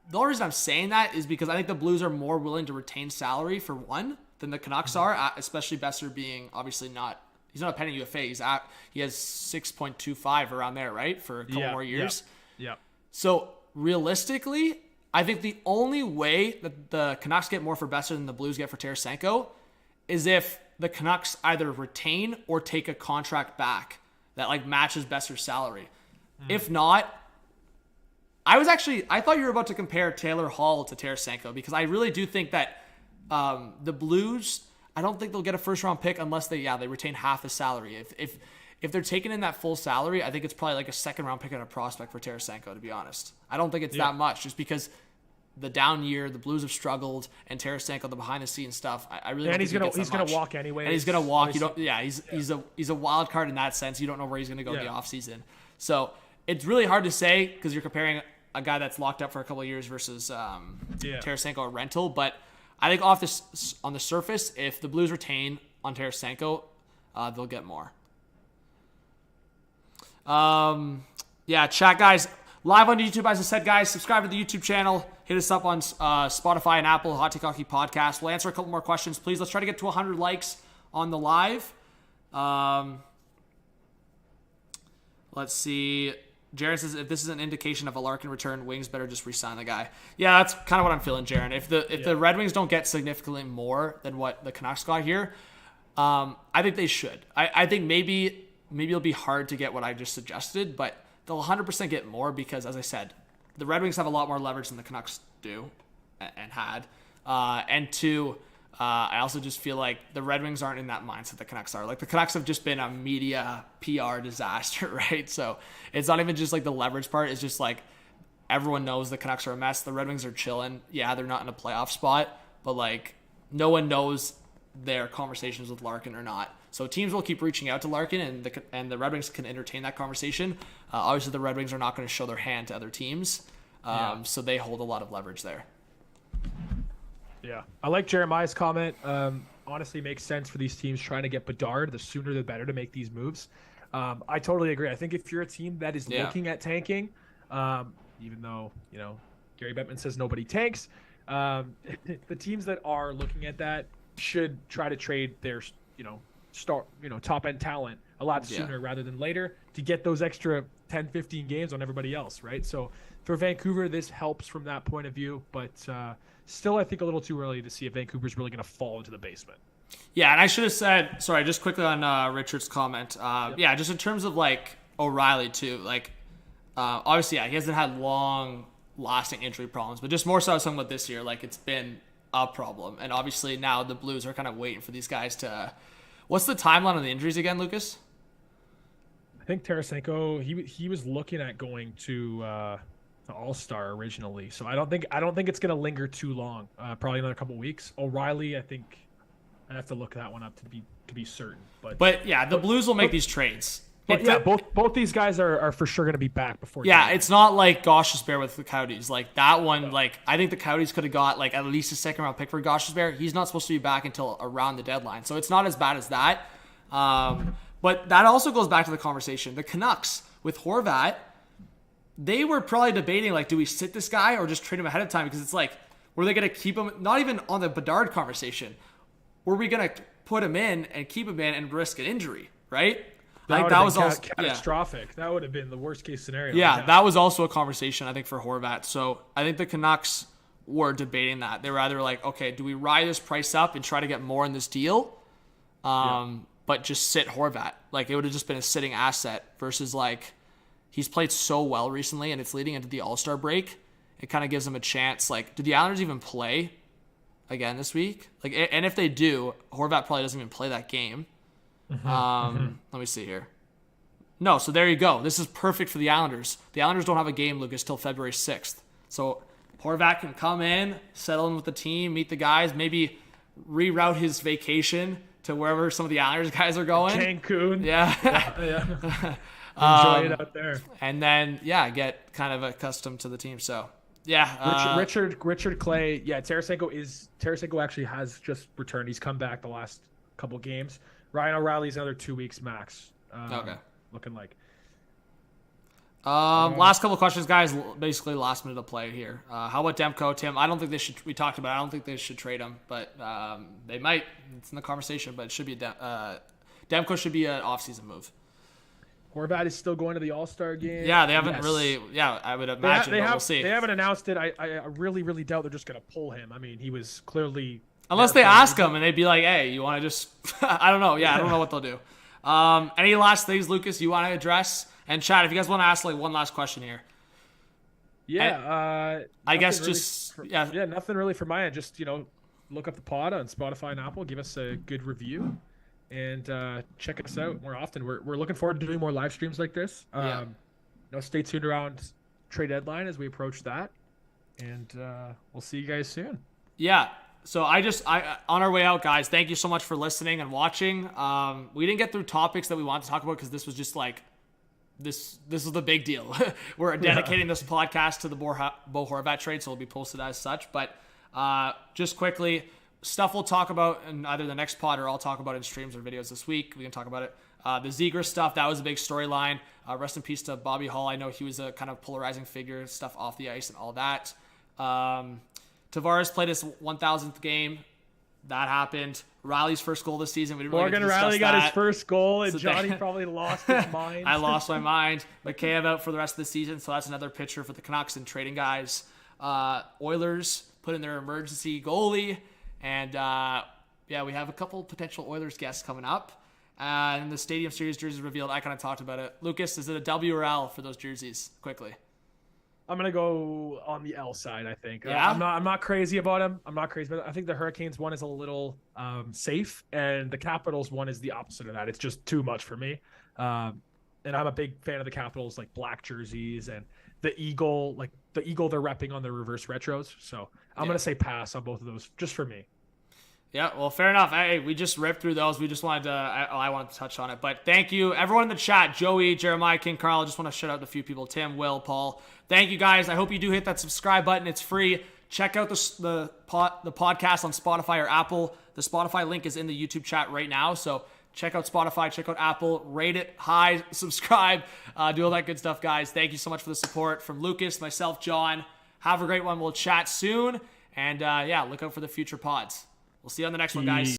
[SPEAKER 1] The only reason I'm saying that is because I think the Blues are more willing to retain salary for one than the Canucks are, especially Besser being obviously he's not a penny UFA. He has 6.25 around there, right? For a couple more years.
[SPEAKER 2] Yeah.
[SPEAKER 1] So realistically, I think the only way that the Canucks get more for Besser than the Blues get for Tarasenko is if the Canucks either retain or take a contract back that like matches Besser's salary. If not, I thought you were about to compare Taylor Hall to Tarasenko because I really do think that the Blues, I don't think they'll get a first round pick unless they retain half his salary. If they're taking in that full salary, I think it's probably like a second round pick and a prospect for Tarasenko, to be honest. I don't think it's that much just because the down year, the Blues have struggled, and Tarasenko, the behind the scenes stuff, I really don't think
[SPEAKER 2] he's gonna walk anyway.
[SPEAKER 1] And he's gonna walk. He's a wild card in that sense. You don't know where he's gonna go in the offseason. So it's really hard to say because you're comparing a guy that's locked up for a couple of years versus Tarasenko a rental. But I think on the surface, if the Blues retain on Tarasenko, they'll get more. Chat guys, live on YouTube, as I said, guys, subscribe to the YouTube channel. Hit us up on Spotify and Apple, Hot Take Hockey Podcast. We'll answer a couple more questions. Please, let's try to get to 100 likes on the live. Let's see. Jaron says, if this is an indication of a Larkin return, Wings better just re-sign the guy. Yeah, that's kind of what I'm feeling, Jaron. If the Red Wings don't get significantly more than what the Canucks got here, I think they should. I think maybe it'll be hard to get what I just suggested, but they'll 100% get more because, as I said, the Red Wings have a lot more leverage than the Canucks do and had. And two, I also just feel like the Red Wings aren't in that mindset the Canucks are. Like, the Canucks have just been a media PR disaster, right? So it's not even just like the leverage part. It's just like everyone knows the Canucks are a mess. The Red Wings are chilling. Yeah, they're not in a playoff spot, but like no one knows their conversations with Larkin or not. So teams will keep reaching out to Larkin, and the Red Wings can entertain that conversation. Obviously, the Red Wings are not going to show their hand to other teams, so they hold a lot of leverage there.
[SPEAKER 2] Yeah, I like Jeremiah's comment. Honestly, makes sense for these teams trying to get Bedard. The sooner the better to make these moves. I totally agree. I think if you're a team that is looking at tanking, even though Gary Bettman says nobody tanks, the teams that are looking at that should try to trade their top end talent a lot sooner rather than later to get those extra 10-15 games on everybody else, right? So for Vancouver, this helps from that point of view, but still I think a little too early to see if Vancouver's really going to fall into the basement.
[SPEAKER 1] Yeah, and I should have said, sorry, just quickly on Richard's comment. Just in terms of like O'Reilly too, like Obviously, yeah, he hasn't had long-lasting injury problems, but just more so something about this year, like it's been a problem. And obviously now the Blues are kind of waiting for these guys to. What's the timeline on the injuries again, Lucas?
[SPEAKER 2] I think Tarasenko he was looking at going to All-Star originally, so I don't think it's gonna linger too long. Probably another couple weeks. O'Reilly, I think I have to look that one up to be certain.
[SPEAKER 1] But yeah, the Blues will make these trades.
[SPEAKER 2] But yeah, both these guys are for sure gonna be back before.
[SPEAKER 1] Yeah, it's not like Gostisbehere with the Coyotes. Like that one, like I think the Coyotes could have got like at least a second round pick for Gostisbehere. He's not supposed to be back until around the deadline, so it's not as bad as that. But that also goes back to the conversation. The Canucks with Horvat, they were probably debating like, do we sit this guy or just trade him ahead of time? Because it's like, were they gonna keep him? Not even on the Bedard conversation. Were we gonna put him in and keep him in and risk an injury? Right?
[SPEAKER 2] That was also catastrophic. Yeah. That would have been the worst case scenario.
[SPEAKER 1] Yeah, that was also a conversation, I think, for Horvat. So I think the Canucks were debating that. They were either like, okay, do we ride this price up and try to get more in this deal? But just sit Horvat. Like, it would have just been a sitting asset versus, like, he's played so well recently and it's leading into the All-Star break. It kind of gives him a chance. Like, do the Islanders even play again this week? Like, and if they do, Horvat probably doesn't even play that game. Let me see here. No, so there you go. This is perfect for the Islanders. The Islanders don't have a game, Lucas, till February 6th. So Horvat can come in, settle in with the team, meet the guys, maybe reroute his vacation to wherever some of the Islanders guys are going.
[SPEAKER 2] Cancun.
[SPEAKER 1] Yeah.
[SPEAKER 2] Enjoy it out there.
[SPEAKER 1] And then, yeah, get kind of accustomed to the team. So, yeah.
[SPEAKER 2] Richard Clay. Yeah, Tarasenko actually has just returned. He's come back the last couple games. Ryan O'Reilly's another 2 weeks max.
[SPEAKER 1] Okay.
[SPEAKER 2] Looking like.
[SPEAKER 1] Last couple of questions, guys. Basically, last minute of play here. How about Demko, Tim? I don't think they should. We talked about it. I don't think they should trade him, but they might. It's in the conversation, but it should be Demko should be an offseason move.
[SPEAKER 2] Horvat is still going to the All-Star game.
[SPEAKER 1] Yeah, they haven't really. Yeah, I would imagine. We'll see.
[SPEAKER 2] They haven't announced it. I really, really doubt they're just going to pull him. I mean, he was clearly.
[SPEAKER 1] Unless they ask him and they'd be like, "Hey, you want to just?" I don't know. Yeah, I don't know what they'll do. Any last things, Lucas, you want to address? And Chad, if you guys want to ask like one last question here.
[SPEAKER 2] Yeah,
[SPEAKER 1] I guess
[SPEAKER 2] really
[SPEAKER 1] just
[SPEAKER 2] nothing really from my end. Just look up the pod on Spotify and Apple. Give us a good review, and check us out more often. We're looking forward to doing more live streams like this. Stay tuned around trade deadline as we approach that, and we'll see you guys soon. Yeah. So I on our way out, guys, thank you so much for listening and watching. We didn't get through topics that we wanted to talk about because this was just like this is the big deal. We're dedicating this podcast to the Bo Horvat trade, so it'll be posted as such. But just quickly, stuff we'll talk about in either the next pod or I'll talk about in streams or videos this week. We can talk about it. The Zegras stuff, that was a big storyline. Rest in peace to Bobby Hull. I know he was a kind of polarizing figure, stuff off the ice and all that. Tavares played his 1,000th game. That happened. Riley's first goal this season. We didn't really Morgan Riley got his first goal, and Johnny probably lost his mind.
[SPEAKER 1] I lost my mind. McKayev out for the rest of the season, so that's another pitcher for the Canucks and trading guys. Oilers put in their emergency goalie, and we have a couple potential Oilers guests coming up. And the Stadium Series jerseys revealed. I kind of talked about it. Lucas, is it a W or L for those jerseys? Quickly.
[SPEAKER 2] I'm gonna go on the L side. I think.
[SPEAKER 1] Yeah?
[SPEAKER 2] I'm not crazy about him. I think the Hurricanes one is a little safe, and the Capitals one is the opposite of that. It's just too much for me. And I'm a big fan of the Capitals, like black jerseys and the Eagle they're repping on the reverse retros. So I'm gonna say pass on both of those, just for me. Yeah, well, fair enough. Hey, we just ripped through those. We just wanted to, I wanted to touch on it. But thank you, everyone in the chat. Joey, Jeremiah, King Carl. I just want to shout out a few people. Tim, Will, Paul. Thank you, guys. I hope you do hit that subscribe button. It's free. Check out the podcast on Spotify or Apple. The Spotify link is in the YouTube chat right now. So check out Spotify, check out Apple, rate it high, subscribe, do all that good stuff, guys. Thank you so much for the support from Lucas, myself, John. Have a great one. We'll chat soon. And, look out for the future pods. We'll see you on the next one, guys.